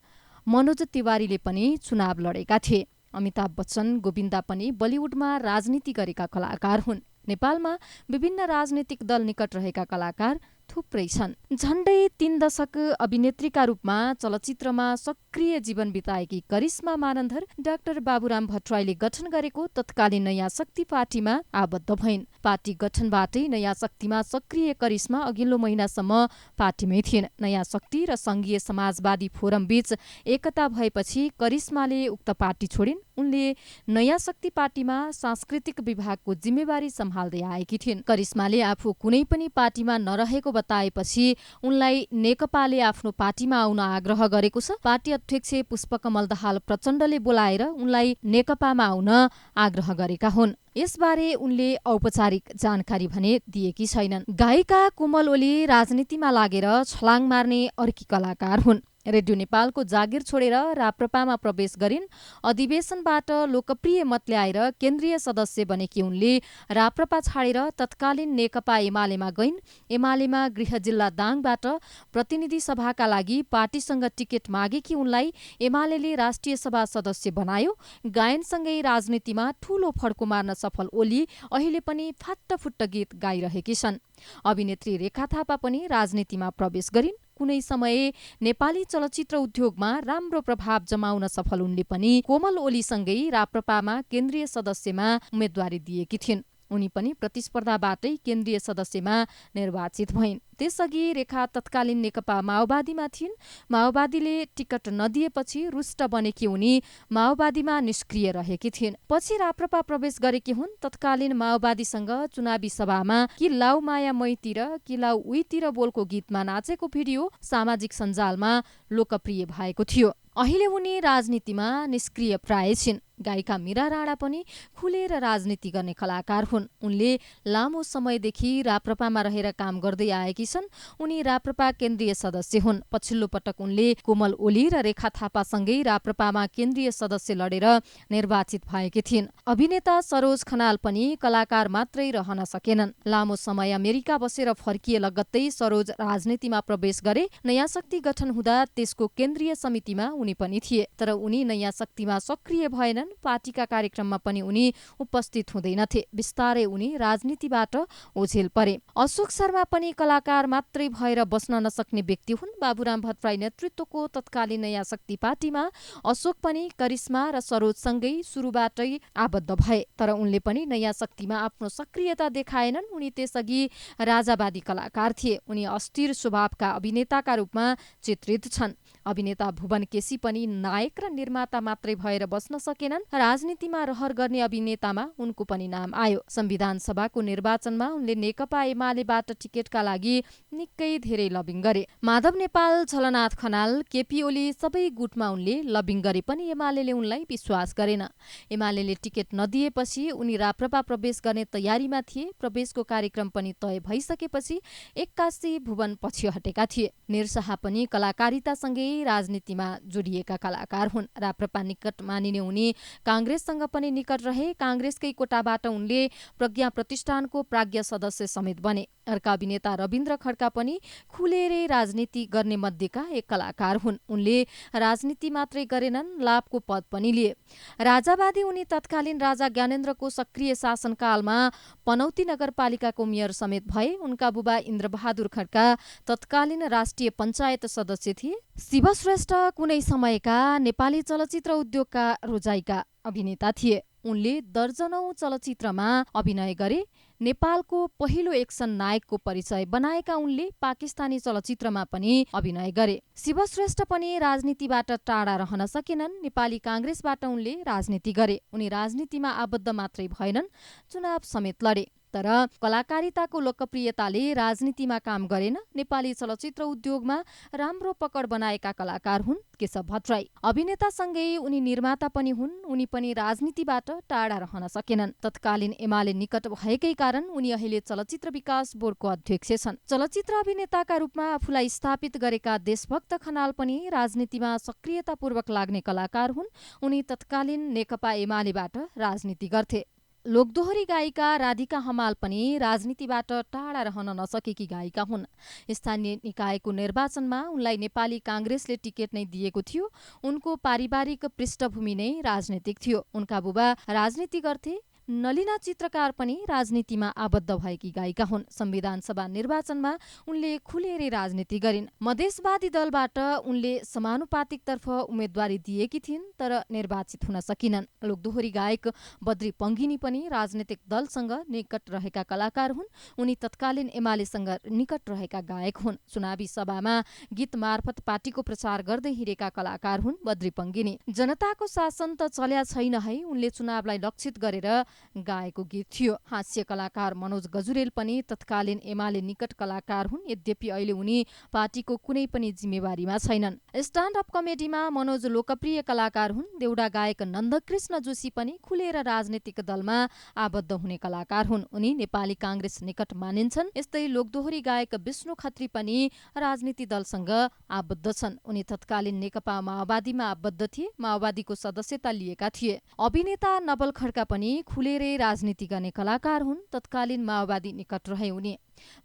मनोज तिवारीले पनि चुनाव लडेका थिए। अमिताभ बच्चन, गोविन्दा पनि बलिउडमा राजनीति गरेका कलाकार हुन्। नेपालमा विभिन्न राजनीतिक दल निकट रहेका कलाकार थुप्रै छन्। झण्डै 3 दशक अभिनेत्रीका रूपमा चलचित्रमा सक्रिय जीवन बिताएकी करिश्मा मानन्धर डाक्टर बाबुराम भट्टराईले गठन गरेको तत्कालीन नयाँ शक्ति पार्टीमा आबद्ध भइन्। पार्टी गठनबाटै नयाँ शक्तिमा सक्रिय करिश्मा अघिल्लो महिनासम्म पार्टीमै थिइन्। नयाँ शक्ति र संघीय समाजवादी फोरम बीच एकता भएपछि करिश्माले उक्त पार्टी छोडिन्। उनले नयाँ शक्ति पार्टीमा सांस्कृतिक विभागको जिम्मेवारी सम्हाल्दै आएकी थिइन्। करिश्माले आफू कुनै पनि पार्टीमा नरहेको बताएपछि उनलाई नेकपाले आफ्नो पार्टीमा आउन आग्रह गरेको छ। पार्टी अध्यक्ष पुष्पकमल दाहाल प्रचण्डले बोलाएर उनलाई नेकपामा आउन आग्रह गरेका हुन्। यसबारे उनले औपचारिक जानकारी भने दिएकी छैनन्। गायिका कोमल ओली राजनीतिमा लागेर छलाङ मार्ने अर्की कलाकार हुन्। रेडियो नेपालको जागिर छोडेर राप्रपामा प्रवेश गरिन्। अधिवेशनबाट लोकप्रिय मत ल्याएर केन्द्रीय सदस्य बनेकी उनले राप्रपा छाडेर तत्कालीन नेकपा एमालेमा गइन्। एमालेमा गृह जिल्ला दाङबाट प्रतिनिधि सभाका लागि पार्टीसँग टिकट मागेकी उनलाई एमालेले राष्ट्रिय सभा सदस्य बनायो। गायनसँगै राजनीतिमा ठूलो फड्को मार्न सफल ओली अहिले पनि फाट्टफुट्ट गीत गाइरहेकी छन्। अभिनेत्री रेखा थापा पनि राजनीतिमा प्रवेश गरिन्। कुनै समय नेपाली चलचित्र उद्योगमा राम्रो प्रभाव जमाउन सफल उनले पनि कोमल ओलीसँगै राप्रपामा केन्द्रीय सदस्यमा उम्मेद्वारी दिएकी थिइन्। उनी पनि प्रतिस्पर्धाबाटै केन्द्रीय सदस्यमा निर्वाचित भइन्। त्यसअघि रेखा तत्कालीन नेकपा माओवादीमा थिइन्। माओवादीले टिकट नदिएपछि रुष्ट बनेकी उनी माओवादीमा निष्क्रिय रहेकी थिइन्। पछि राप्रपा प्रवेश गरेकी हुन्। तत्कालीन माओवादीसँग चुनावी सभामा कि लाउ माया मैतिर कि लाउ उहीतिर बोलको गीतमा नाचेको भिडियो सामाजिक सञ्जालमा लोकप्रिय भएको थियो। अहिले उनी राजनीतिमा निष्क्रिय प्राय छिन्। गायिका मीरा राणा पनि खुलेर राजनीति गर्ने कलाकार हुन्। उनले लामो समयदेखि राप्रपामा रहेर काम गर्दै आएकी छन्। उनी राप्रपा केन्द्रीय सदस्य हुन्। पछिल्लो पटक उनले कोमल ओली र रेखा थापासँगै राप्रपामा केन्द्रीय सदस्य लडेर निर्वाचित भएकी थिइन्। अभिनेता सरोज खनाल पनि कलाकार मात्रै रहन सकेनन्। लामो समय अमेरिका बसेर फर्किए लगत्तै सरोज राजनीतिमा प्रवेश गरे। नयाँ शक्ति गठन हुँदा त्यसको केन्द्रीय समितिमा उनी पनि थिए। तर उनी नयाँ शक्तिमा सक्रिय भएनन्। पार्टीका कार्यक्रममा पनि उनी उपस्थित हुँदैनथे। बिस्तारै उनी राजनीतिबाट ओझेल परे। अशोक शर्मा पनि कलाकार मात्रै भएर बस्न नसक्ने व्यक्ति हुन्। बाबुराम भट्टराई नेतृत्वको तत्कालीन नयाँ शक्ति पार्टीमा अशोक पनि करिश्मा र सरोजसँगै सुरुबाटै आबद्ध भए। तर उनले पनि नयाँ शक्तिमा आफ्नो सक्रियता देखाएनन्। उनी त्यसअघि राजावादी कलाकार थिए। उनी अस्थिर स्वभावका अभिनेताका रूपमा चित्रित छन्। अभिनेता भुवन केसी पनि नायक र निर्माता मात्रै भएर बस्न सकेनन्। राजनीतिमा रहर गर्ने अभिनेतामा उनको पनि नाम आयो। संविधान सभाको निर्वाचनमा उनले नेकपा एमालेबाट टिकटका लागि निकै धेरै लबिङ गरे। माधव नेपाल, झलनाथ खनाल, केपी ओली सबै गुटमा उनले लबिङ गरे पनि एमालेले उनलाई विश्वास गरेन। एमालेले टिकट नदिएपछि उनी राप्रपा प्रवेश गर्ने तयारीमा थिए। प्रवेशको कार्यक्रम पनि तय भइसकेपछि एक्कासी भुवन पछि हटेका थिए। निरशाह पनि कलाकारितासँगै राजनीतिमा जोडिएका कलाकार हुन्। राप्रपा निकट मानिने उनी काङ्ग्रेससँग पनि निकट रहे। काङ्ग्रेसकै कोटाबाट उनले प्रज्ञा प्रतिष्ठानको प्राज्ञ सदस्य समेत बने। अर्का अभिनेता रविन्द्र खड्का पनि खुलेरै राजनीति गर्ने मध्येका एक कलाकार हुन्। उनले राजनीति मात्रै गरेनन्, लाभको पद पनि लिए। राजावादी उनी तत्कालीन राजा ज्ञानेन्द्रको सक्रिय शासनकालमा पनौती नगरपालिकाको मेयर समेत भए। उनका बुबा इन्द्रबहादुर खड्का तत्कालीन राष्ट्रिय पञ्चायत सदस्य थिए। शिवश्रेष्ठ कुनै समयका नेपाली चलचित्र उद्योगका रोजाइका अभिनेता थिए। उनले दर्जनौं चलचित्रमा अभिनय गरे। नेपालको पहिलो एक्सन नायकको परिचय बनाएका उनले पाकिस्तानी चलचित्रमा पनि अभिनय गरे। शिवश्रेष्ठ पनि राजनीतिबाट टाढा रहन सकेनन्। नेपाली काङ्ग्रेसबाट उनले राजनीति गरे। उनी राजनीतिमा आबद्ध मात्रै भएनन्, चुनाव समेत लडे। तर कलाकारिताको लोकप्रियताले राजनीतिमा काम गरेन। नेपाली चलचित्र उद्योगमा राम्रो पकड बनाएका कलाकार हुन् केशव भट्टराई। अभिनेतासँगै उनी निर्माता पनि हुन्। उनी पनि राजनीतिबाट टाढा रहन सकेनन्। तत्कालीन एमाले निकट भएकै कारण उनी अहिले चलचित्र विकास बोर्डको अध्यक्ष छन्। चलचित्र अभिनेताका रूपमा आफूलाई स्थापित गरेका देशभक्त खनाल पनि राजनीतिमा सक्रियतापूर्वक लाग्ने कलाकार हुन्। उनी तत्कालीन नेकपा एमालेबाट राजनीति गर्थे। लोकदोहोरी गायिका राधिका हमाल पनि राजनीतिबाट टाढा रहन नसकेकी गायिका हुन्। स्थानीय निकायको निर्वाचनमा उनलाई नेपाली काङ्ग्रेसले टिकट नै दिएको थियो। उनको पारिवारिक पृष्ठभूमि नै राजनीतिक थियो। उनका बुबा राजनीति गर्थे। नलिना चित्रकार पनि राजनीतिमा आबद्ध भएकी गायिका हुन्। संविधान सभा निर्वाचनमा उनले खुलेरै राजनीति गरिन्। मधेसवादी दलबाट उनले समानुपातिकतर्फ उम्मेद्वारी दिएकी थिइन्, तर निर्वाचित हुन सकिनन्। लोकदोहोरी गायक बद्री पङ्गिनी पनि राजनीतिक दलसँग निकट रहेका कलाकार हुन्। उनी तत्कालीन एमालेसँग निकट रहेका गायक हुन्। चुनावी सभामा गीत मार्फत पार्टीको प्रचार गर्दै हिँडेका कलाकार हुन् बद्री पङ्गिनी। जनताको शासन त चल्या छैन है, उनले चुनावलाई लक्षित गरेर गाएको गीत थियो। हास्य कलाकार मनोज गजुरेल पनि तत्कालीन एमाले निकट कलाकार हुन्, यद्यपि अहिले उनी पार्टीको कुनै पनि जिम्मेवारीमा छैनन्। स्ट्यान्ड अप कमेडीमा मनोज लोकप्रिय कलाकार हुन्। देउडा गायक नन्दकृष्ण जोशी पनि खुलेर राजनीतिक दलमा आबद्ध हुने कलाकार हुन्। उनी नेपाली कांग्रेस निकट मानिन्छन्। यस्तै लोकदोहोरी गायक विष्णु खत्री पनि राजनीति दलसँग आबद्ध छन्। उनी तत्कालीन नेकपा माओवादीमा आबद्ध थिए, माओवादीको सदस्यता लिएका थिए। अभिनेता नवल खड्का पनि खुलेरै राजनीति गर्ने कलाकार हुन्। तत्कालीन माओवादी निकट रहे उनी।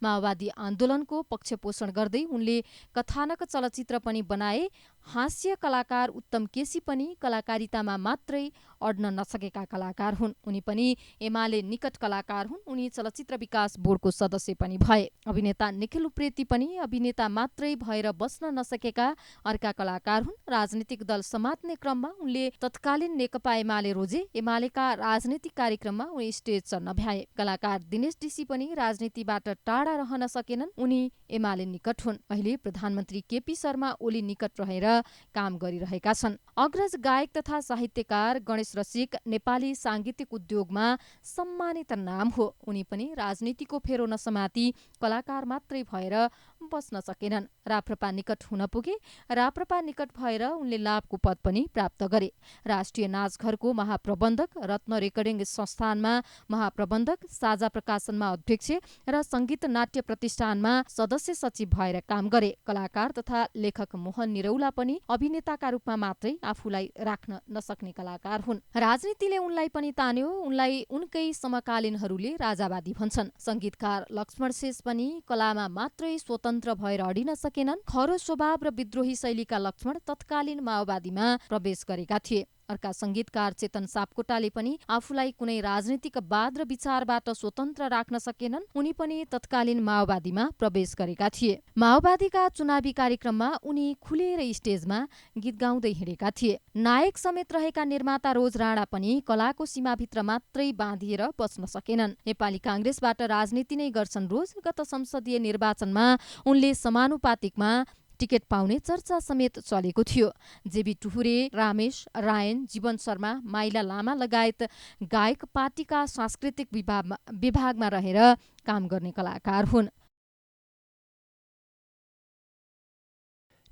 माओवादी आन्दोलनको पक्षपोषण गर्दै उनले कथानक चलचित्र पनि बनाए। हास्य कलाकार उत्तम केसी पनि कलाकारितामा मात्रै अड्न नसकेका कलाकार हुन्। उनी पनि एमाले निकट कलाकार हुन्। उनी चलचित्र विकास बोर्डको सदस्य पनि भए। अभिनेता निखिल उप्रेती पनि अभिनेता मात्रै भएर बस्न नसकेका अर्का कलाकार हुन्। राजनीतिक दल समात्ने क्रममा उनले तत्कालीन नेकपा एमाले रोजे। एमालेका राजनीतिक कार्यक्रममा उनी स्टेज चढ्न भ्याए। कलाकार दिनेश ढिसी पनि राजनीतिबाट टाढा रहन सकेनन्। उनी एमाले निकट हुन्। अहिले प्रधानमन्त्री केपी शर्मा ओली निकट रहेर काम गरिरहेका छन्। अग्रज गायक तथा साहित्यकार गणेश रसिक नेपाली सांगीतिक उद्योगमा सम्मानित नाम हो। उनी पनि राजनीतिको फेरो नसमाती कलाकार मात्रै भएर बस्न सकेनन्। राप्रपा निकट हुन पुगे। राप्रपा निकट भएर उनले लाभको पद पनि प्राप्त गरे। राष्ट्रिय नाचघरको महाप्रबन्धक, रत्न रेकर्डिङ संस्थानमा महाप्रबन्धक, साझा प्रकाशनमा अध्यक्ष र संगीत नाट्य प्रतिष्ठानमा सदस्य सचिव भएर काम गरे। कलाकार तथा लेखक मोहन निरौला पनि अभिनेताका रूपमा मात्रै आफूलाई राख्न नसक्ने कलाकार हुन्। राजनीतिले उनलाई पनि तान्यो। उनलाई उनकै समकालीनहरूले राजावादी भन्छन्। संगीतकार लक्ष्मण शेष पनि कलामा मात्रै स्वतन्त्र भएर अडिन सकेनन्। खरो स्वभाव र विद्रोही शैलीका लक्ष्मण तत्कालीन माओवादीमा प्रवेश गरेका थिए। अर्का संगीतकार चेतन सापकोटाले पनि आफूलाई कुनै राजनीतिक वाद र विचारबाट स्वतन्त्र राख्न सकेनन्। उनी पनि तत्कालीन माओवादीमा प्रवेश गरेका थिए। माओवादीका चुनावी कार्यक्रममा उनी खुलेर स्टेजमा गीत गाउँदै हिँडेका थिए। नायक समेत रहेका निर्माता रोज राणा पनि कलाको सीमाभित्र मात्रै बाँधिएर बस्न सकेनन्। नेपाली कांग्रेसबाट राजनीति नै गर्छन् रोज। गत संसदीय निर्वाचनमा उनले समानुपातिकमा टिकट पाउने चर्चा समेत चलेको थियो। जेबी टुहुरे, रामेश रायन, जीवन शर्मा, माइला लामा लगायत गायक पार्टीका सांस्कृतिक विभागमा रहेर काम गर्ने कलाकार हुन्।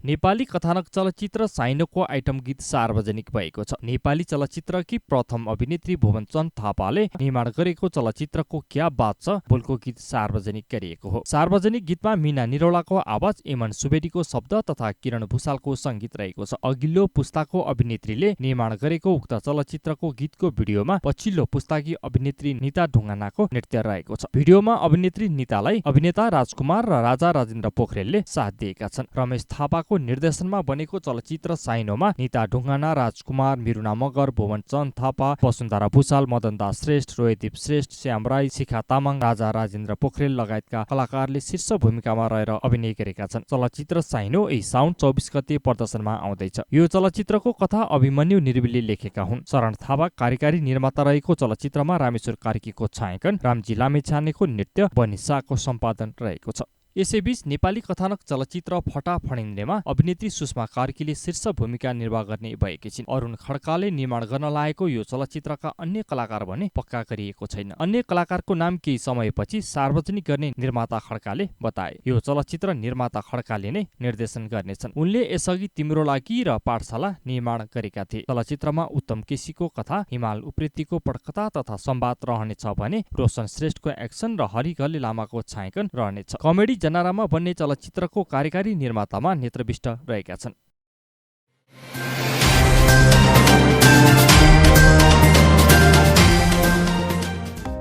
नेपाली कथानक चलचित्र साइनोको आइटम गीत सार्वजनिक भएको छ। नेपाली चलचित्रकी प्रथम अभिनेत्री भुवनचन्द्र थापाले निर्माण गरेको चलचित्रको क्या बात छ बोलको गीत सार्वजनिक गरिएको हो। सार्वजनिक गीतमा मीना निरौलाको आवाज, एमन सुवेदीको शब्द तथा किरण भूषालको संगीत रहेको छ। अघिल्लो पुस्ताको अभिनेत्रीले निर्माण गरेको उक्त चलचित्रको गीतको भिडियोमा पछिल्लो पुस्ताकी अभिनेत्री निता ढुङ्गानाको नृत्य रहेको छ। भिडियोमा अभिनेत्री नितालाई अभिनेता राजकुमार र राजा राजेन्द्र पोखरेलले साथ दिएका छन्। रमेश थापाको निर्देशनमा बनेको चलचित्र साइनोमा निता ढुङ्गाना, राजकुमार, मिरुना मगर, भुवनचन्द्र थापा, वसुन्धरा भूषाल, मदन दास श्रेष्ठ, रोहिदीप श्रेष्ठ, श्याम राई, शिखा तामाङ, राजा राजेन्द्र पोखरेल लगायतका कलाकारले शीर्ष भूमिकामा रहेर अभिनय गरेका छन्। चलचित्र साइनो यही साउन 24 गते प्रदर्शनमा आउँदैछ। यो चलचित्रको कथा अभिमन्यु निर्विलले लेखेका हुन्। शरण थापा कार्यकारी निर्माता रहेको चलचित्रमा रामेश्वर कार्कीको छायाङ्कन, रामजी लामेछानेको नृत्य, बनी शाहको सम्पादन रहेको छ। यसैबीच नेपाली कथानक चलचित्र फटा फडिन्डेमा अभिनेत्री सुषमा कार्कीले शीर्ष भूमिका निर्वाह गर्ने भएकी छिन्। अरुण खड्काले निर्माण गर्न लागेको यो चलचित्रका अन्य कलाकार भने पक्का गरिएको छैन। अन्य कलाकारको नाम केही समयपछि सार्वजनिक गर्ने निर्माता खड्काले बताए। यो चलचित्र निर्माता खड्काले नै निर्देशन गर्नेछन्। उनले यसअघि तिम्रो लागि र पाठशाला निर्माण गरेका थिए। चलचित्रमा उत्तम केसीको कथा, हिमाल उप्रेतीको पटकथा तथा संवाद रहनेछ भने रोशन श्रेष्ठको एक्सन र हरिघले लामाको छायाङ्कन रहनेछ। कमेडी जनारामा बन्ने चलचित्रको कार्यकारी निर्मातामा नेत्रविष्ट रहेका छन्।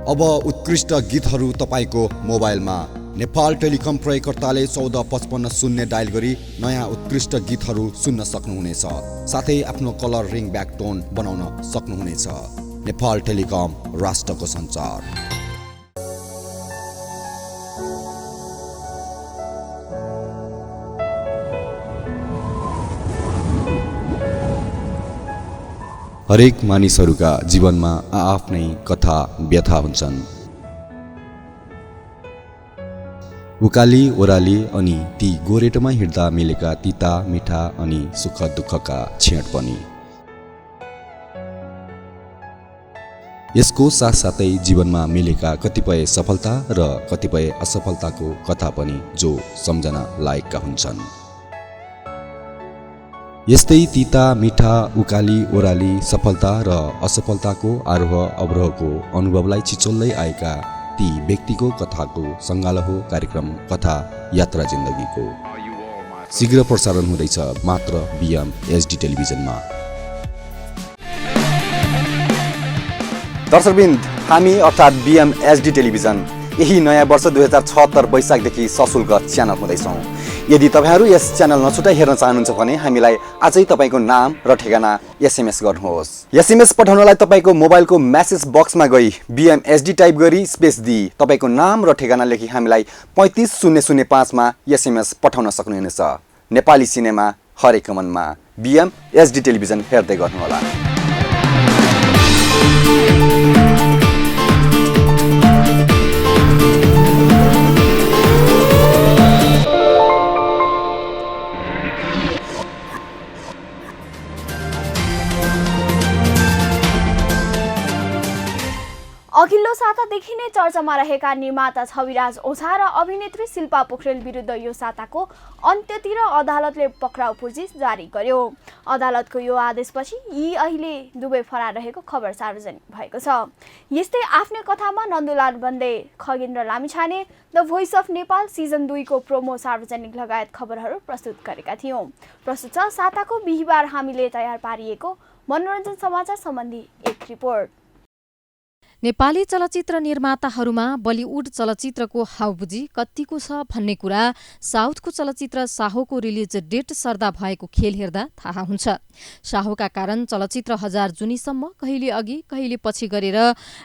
अब उत्कृष्ट गीतहरू तपाईको मोबाइलमा। नेपाल टेलिकम प्रयोगकर्ताले 1455 डायल गरी नयाँ उत्कृष्ट गीतहरू सुन्न सक्नुहुनेछ। साथै आफ्नो कलर रिङ ब्याक टोन बनाउन सक्नुहुनेछ। नेपाल टेलिकम, राष्ट्रको सञ्चार। हरेक मानिसहरूका जीवनमा आआफ्नै कथा व्यथा हुन्छन्। उकाली ओह्राली अनि ती गोरेटोमा हिँड्दा मिलेका तिता मिठा अनि सुख दुःखका छेड पनि। यसको साथसाथै जीवनमा मिलेका कतिपय सफलता र कतिपय असफलताको कथा पनि जो सम्झना लायकका हुन्छन्। यस्तै तिता मिठा उकाली ओराली सफलता र असफलताको आरोह अवरोहको अनुभवलाई छिचोल्दै आएका ती व्यक्तिको कथाको सङ्गालो हो कार्यक्रम कथा यात्रा जिन्दगीको। शीघ्र प्रसारण हुँदैछ मात्र BMSD टेलिभिजनमा। दर्शकवृन्द, हामी अर्थात् BMSD टेलिभिजन यही नयाँ वर्ष 2076 वैशाखदेखि सशुल्क च्यानल हुँदैछौँ। यदि तपाईँहरू यस च्यानल नछुटाइ हेर्न चाहनुहुन्छ भने हामीलाई आजै तपाईँको नाम र ठेगाना SMS गर्नुहोस्। SMS पठाउनलाई तपाईँको मोबाइलको मेसेज बक्समा गई BMSD टाइप गरी स्पेस दिई तपाईँको नाम र ठेगाना लेखी हामीलाई 35005 मा SMS पठाउन सक्नुहुनेछ। नेपाली सिनेमा हरेक मनमा BMSD टेलिभिजन हेर्दै गर्नुहोला। अघिल्लो सातादेखि नै चर्चामा रहेका निर्माता छविराज ओझा र अभिनेत्री शिल्पा पोखरेल विरुद्ध यो साताको अन्त्यतिर अदालतले पक्राउ पूर्जी जारी गर्यो। अदालतको यो आदेशपछि यी अहिले दुवै फरार रहेको खबर सार्वजनिक भएको छ। यस्तै आफ्नै कथामा नन्दुलाल बन्दे, Khagendra Lamichhane the voice of Nepal season 2 को प्रोमो सार्वजनिक लगायत खबरहरू प्रस्तुत गरेका थियौँ। प्रस्तुत छ साताको बिहिबार हामीले तयार पारिएको मनोरञ्जन समाचार सम्बन्धी एक रिपोर्ट। नेपाली चलचित्र निर्माताहरूमा बलिउड चलचित्रको हाउबुजी कतिको छ भन्ने कुरा साउथको चलचित्र साहोको रिलिज डेट सर्दा भएको खेल हेर्दा थाहा हुन्छ। साहोका कारण चलचित्र 1000 जुनीसम्म कहिले अघि कहिले पछि गरेर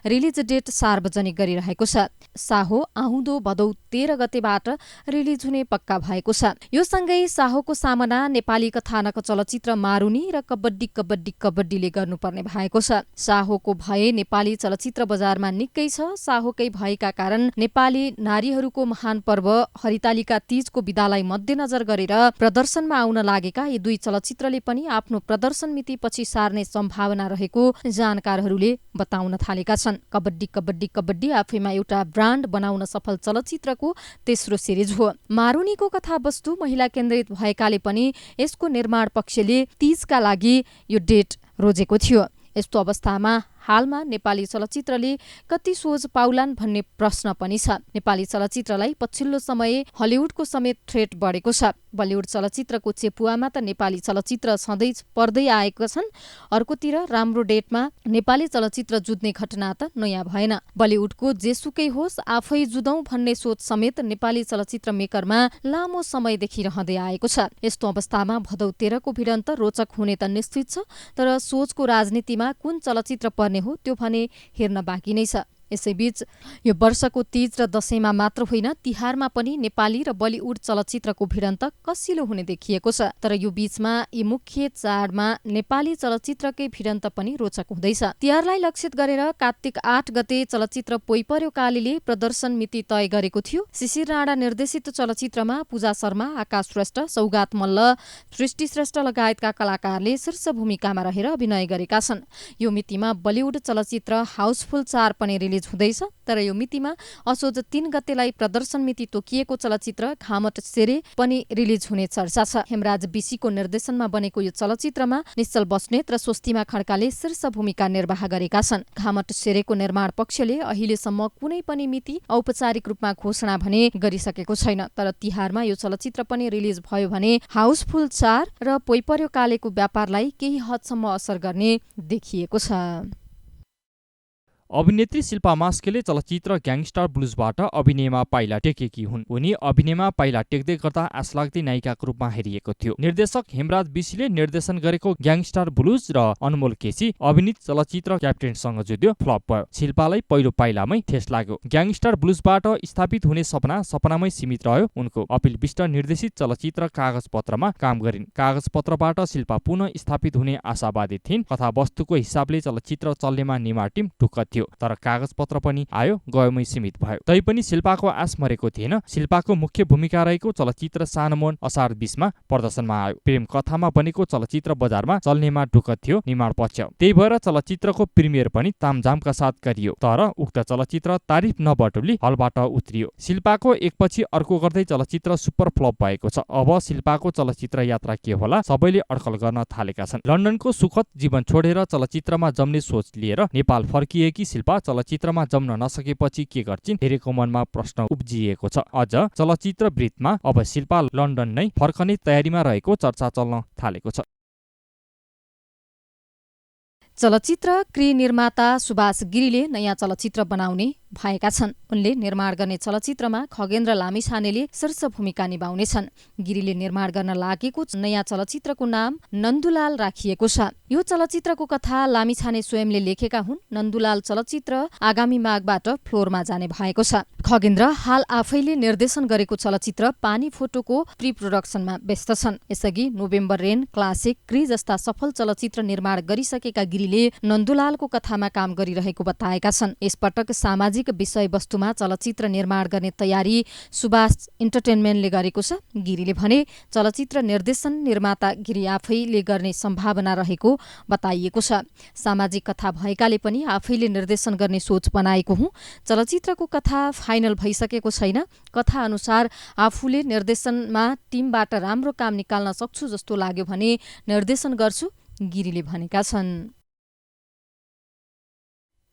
रिलिज डेट सार्वजनिक गरिरहेको छ। साहो आउँदो भदौ 13 गतेबाट रिलिज हुने पक्का भएको छ। यो सँगै साहोको सामना नेपाली कथानक चलचित्र मारुनी र कबड्डी कबड्डी कबड्डीले गर्नुपर्ने भएको छ। साहोको भए नेपाली चलचित्र बजारमा निकै छ। साहोकै भएका कारण नेपाली नारीहरूको महान पर्व हरितालिका तीजको विदालाई मध्यनजर गरेर प्रदर्शनमा आउन लागेका यी दुई चलचित्रले पनि आफ्नो प्रदर्शन मिति पछि सार्ने सम्भावना रहेको जानकारहरूले बताउन थालेका छन्। कबड्डी कबड्डी कबड्डी आफैमा एउटा ब्रान्ड बनाउन सफल चलचित्रको तेस्रो सिरिज हो। मारुनीको कथावस्तु महिला केन्द्रित भएकाले पनि यसको निर्माण पक्षले तीजका लागि यो डेट रोजेको थियो। यस्तो अवस्थामा हालमा नेपाली चलचित्रले कति सोझ पाउलान् भन्ने प्रश्न पनि छ। नेपाली चलचित्रलाई पछिल्लो समय हलिउडको समेत थ्रेट बढेको छ। बलिउड चलचित्रको चेपुवामा त नेपाली चलचित्र सधैँ पर्दै आएका छन्। अर्कोतिर राम्रो डेटमा नेपाली चलचित्र जुझ्ने घटना त नयाँ भएन। बलिउडको जेसुकै होस् आफै जुधौं भन्ने सोच समेत नेपाली चलचित्र मेकरमा लामो समयदेखि रहँदै आएको छ। यस्तो अवस्थामा भदौ 13 को भिडन्त रोचक हुने त निश्चित छ, तर सोचको राजनीतिमा कुन चलचित्र पर्ने हो त्यो भने हेर्न बाँकी नै छ। यसैबीच यो वर्षको तीज र दशैंमा मात्र होइन तिहारमा पनि नेपाली र बलिउड चलचित्रको भिडन्त कसिलो हुने देखिएको छ। तर यो बीचमा यी मुख्य चाडमा नेपाली चलचित्रकै भिडन्त पनि रोचक हुँदैछ। तिहारलाई लक्षित गरेर कार्तिक 8 गते चलचित्र पोइपर्यो कालीले प्रदर्शन मिति तय गरेको थियो। शिशिर राणा निर्देशित चलचित्रमा पूजा शर्मा, आकाश श्रेष्ठ, सौगात मल्ल, सृष्टि श्रेष्ठ लगायतका कलाकारले शीर्ष भूमिकामा रहेर अभिनय गरेका छन्। यो मितिमा बलिउड चलचित्र हाउसफुल 4 पनि रिलिज हुँदैछ। तर यो मितिमा असोज 3 गतेलाई प्रदर्शन मिति तोकिएको चलचित्र घामट सेरे पनि रिलिज हुने चर्चा छ। हेमराज बिसीको निर्देशनमा बनेको यो चलचित्रमा निश्चल बस्नेत र स्वस्तिमा खड्काले शीर्ष भूमिका निर्वाह गरेका छन्। घामट सेरेको निर्माण पक्षले अहिलेसम्म कुनै पनि मिति औपचारिक रूपमा घोषणा भने गरिसकेको छैन। तर तिहारमा यो चलचित्र पनि रिलिज भयो भने हाउसफुल 4 र पोइपर्यो कालेको व्यापारलाई केही हदसम्म असर गर्ने देखिएको छ। अभिनेत्री शिल्पा मास्केले चलचित्र ग्याङस्टर ब्लुजबाट अभिनयमा पाइला टेकेकी हुन्। उनी अभिनयमा पाइला टेक्दै गर्दा आशलाग्दी नायिकाको रूपमा हेरिएको थियो। निर्देशक हेमराज बिसीले निर्देशन गरेको ग्याङस्टर ब्लुज र अनमोल केसी अभिनीत चलचित्र क्याप्टेनसँग जुध्यो, फ्लप भयो। शिल्पालाई पहिलो पाइलामै ठेस लाग्यो। ग्याङस्टर ब्लुजबाट स्थापित हुने सपनामै सीमित रह्यो। उनको अपिल बिष्ट निर्देशित चलचित्र कागजपत्रमा काम गरिन्। कागजपत्रबाट शिल्पा पुनः स्थापित हुने आशावादी थिइन्। कथावस्तुको हिसाबले चलचित्र चल्नेमा निमा टिम ढुक्क थियो। थियो, तर कागजपत्र पनि आयो गयोमै सीमित भयो। तैपनि शिल्पाको आश मरेको थिएन। शिल्पाको मुख्य भूमिका रहेको चलचित्र सानोमन असार 20 मा प्रदर्शनमा आयो। प्रेम कथामा बनेको चलचित्र बजारमा चल्नेमा ढुक्क थियो निर्माण पक्ष। त्यही भएर चलचित्रको प्रिमियर पनि तामझामका साथ गरियो, तर उक्त चलचित्र तारिफ नबटुली हलबाट उत्रियो। शिल्पाको एकपछि अर्को गर्दै चलचित्र सुपर फ्लप भएको छ। अब शिल्पाको चलचित्र यात्रा के होला, सबैले अड्कल गर्न थालेका छन्। लन्डनको सुखद जीवन छोडेर चलचित्रमा जम्ने सोच लिएर नेपाल फर्किएकी शिल्पा चलचित्रमा जम्न नसकेपछि के गर्छिन्, धेरैको मनमा प्रश्न उब्जिएको छ। अझ चलचित्र वृत्तमा अब शिल्पा लन्डन नै फर्कने तयारीमा रहेको चर्चा चल्न थालेको छ। चलचित्र गृह निर्माता सुभाष गिरीले नयाँ चलचित्र बनाउने भएका छन्। उनले निर्माण गर्ने चलचित्रमा खगेन्द्र लामिछानेले शीर्ष भूमिका निभाउनेछन्। गिरीले निर्माण गर्न लागेको नयाँ चलचित्रको नाम नन्दुलाल राखिएको छ। यो चलचित्रको कथा लामिछाने स्वयंले लेखेका हुन्। नन्दुलाल चलचित्र आगामी माघबाट फ्लोरमा जाने भएको छ। खगेन्द्र हाल आफैले निर्देशन गरेको चलचित्र पानी फोटोको प्री प्रोडक्सनमा व्यस्त छन्। यसअघि नोभेम्बर रेन, क्लासिक, गृह जस्ता सफल चलचित्र निर्माण गरिसकेका गिरीले नन्दुलालको कथामा काम गरिरहेको बताएका छन्। यसपटक सामाजिक विषयवस्तुमा चलचित्र निर्माण गर्ने तयारी सुभाष इन्टरटेनमेन्टले गरेको छ। गिरीले भने चलचित्र निर्देशन निर्माता गिरी आफैले गर्ने सम्भावना रहेको बताइएको छ। सामाजिक कथा भएकाले पनि आफैले निर्देशन गर्ने सोच बनाएको हुँ। चलचित्रको कथा फाइनल भइसकेको छैन। कथा अनुसार आफूले निर्देशनमा टिमबाट राम्रो काम निकाल्न सक्छु जस्तो लाग्यो भने निर्देशन गर्छु, गिरीले भनेका छन्।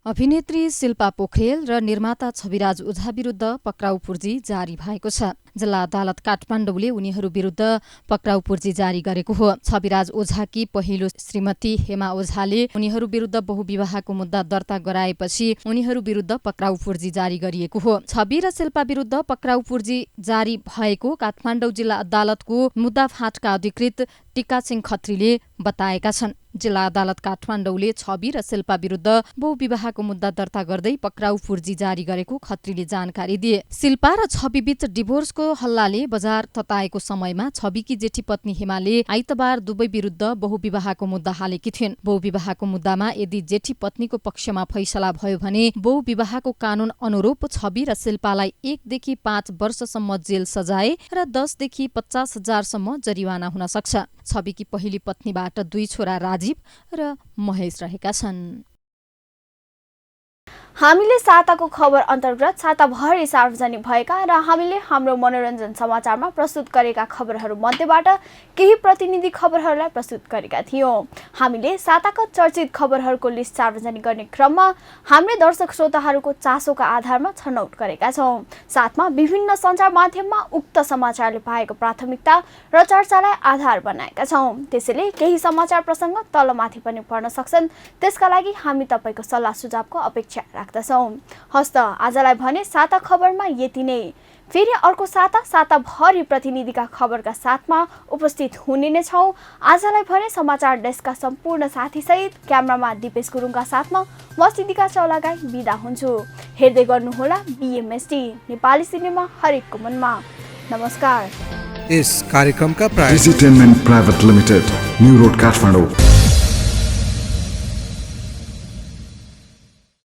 अभिनेत्री शिल्पा पोखरेल र निर्माता छविराज ओझा विरुद्ध पक्राउ पूर्जी जारी भएको छ। जिल्ला अदालत काठमाडौँले उनीहरू विरुद्ध पक्राउ पूर्जी जारी गरेको हो। छविराज ओझाकी पहिलो श्रीमती हेमा ओझाले उनीहरू विरुद्ध बहुविवाहको मुद्दा दर्ता गराएपछि उनीहरू विरुद्ध पक्राउ पूर्जी जारी गरिएको हो। छवि र शिल्पा विरुद्ध पक्राउ पूर्जी जारी भएको काठमाडौँ जिल्ला अदालतको मुद्दा फाँटका अधिकृत टिका सिंह खत्रीले बताएका छन्। जिल्ला अदालत काठमाडौँले छवि र शिल्पा विरुद्ध बहुविवाहको मुद्दा दर्ता गर्दै पक्राउ पूर्जी जारी गरेको खत्रीले जानकारी दिए। शिल्पा र छवि बीच डिभोर्सको हल्लाले बजार तताएको समयमा छविकी जेठी पत्नी हेमाले आइतबार दुवै विरुद्ध बहुविवाहको मुद्दा हालेकी थिइन्। बहुविवाहको मुद्दामा यदि जेठी पत्नीको पक्षमा फैसला भयो भने बहुविवाहको कानून अनुरूप छवि र शिल्पालाई 1 देखि 5 वर्षसम्म जेल सजाय र 10 देखि 50,000सम्म जरिवाना हुन सक्छ। छविकी पहिली पत्नीबाट 2 छोरा राजीव र महेश रहेका छन्। हामीले साताको खबर अन्तर्गत साताभरि सार्वजनिक भएका र हामीले हाम्रो मनोरञ्जन समाचारमा प्रस्तुत गरेका खबरहरू मध्येबाट केही प्रतिनिधि खबरहरूलाई प्रस्तुत गरेका थियौं। हामीले साताका चर्चित खबरहरूको लिस्ट सार्वजनिक गर्ने क्रममा हामीले दर्शक श्रोताहरूको चासोका आधारमा छनौट गरेका छौं। साथमा विभिन्न सञ्चार माध्यममा उक्त समाचारले पाएको प्राथमिकता र चर्चालाई आधार बनाएका छौं। त्यसैले केही समाचार प्रसङ्ग तलमाथि पनि पर्न सक्छन्। त्यसका लागि हामी तपाईको सल्लाह सुझावको अपेक्षा राख्दछौं। हस्त आजलाई भने साता खबरमा यति नै। फेरि अर्को साताभरि प्रतिनिधिका खबरका साथमा उपस्थित हुने नै छौं। आजलाई भने समाचार डेस्कका सम्पूर्ण साथीसहित क्यामेरामा दिपेश गुरुङका साथमा म सिद्धिका चौलागाई बिदा हुन्छु। हेर्दै गर्नुहोला बीएमएसटी नेपाली सिनेमा हरेकको मनमा। नमस्कार। इस कार्यक्रम का digitainment private limited, new road Kathmandu.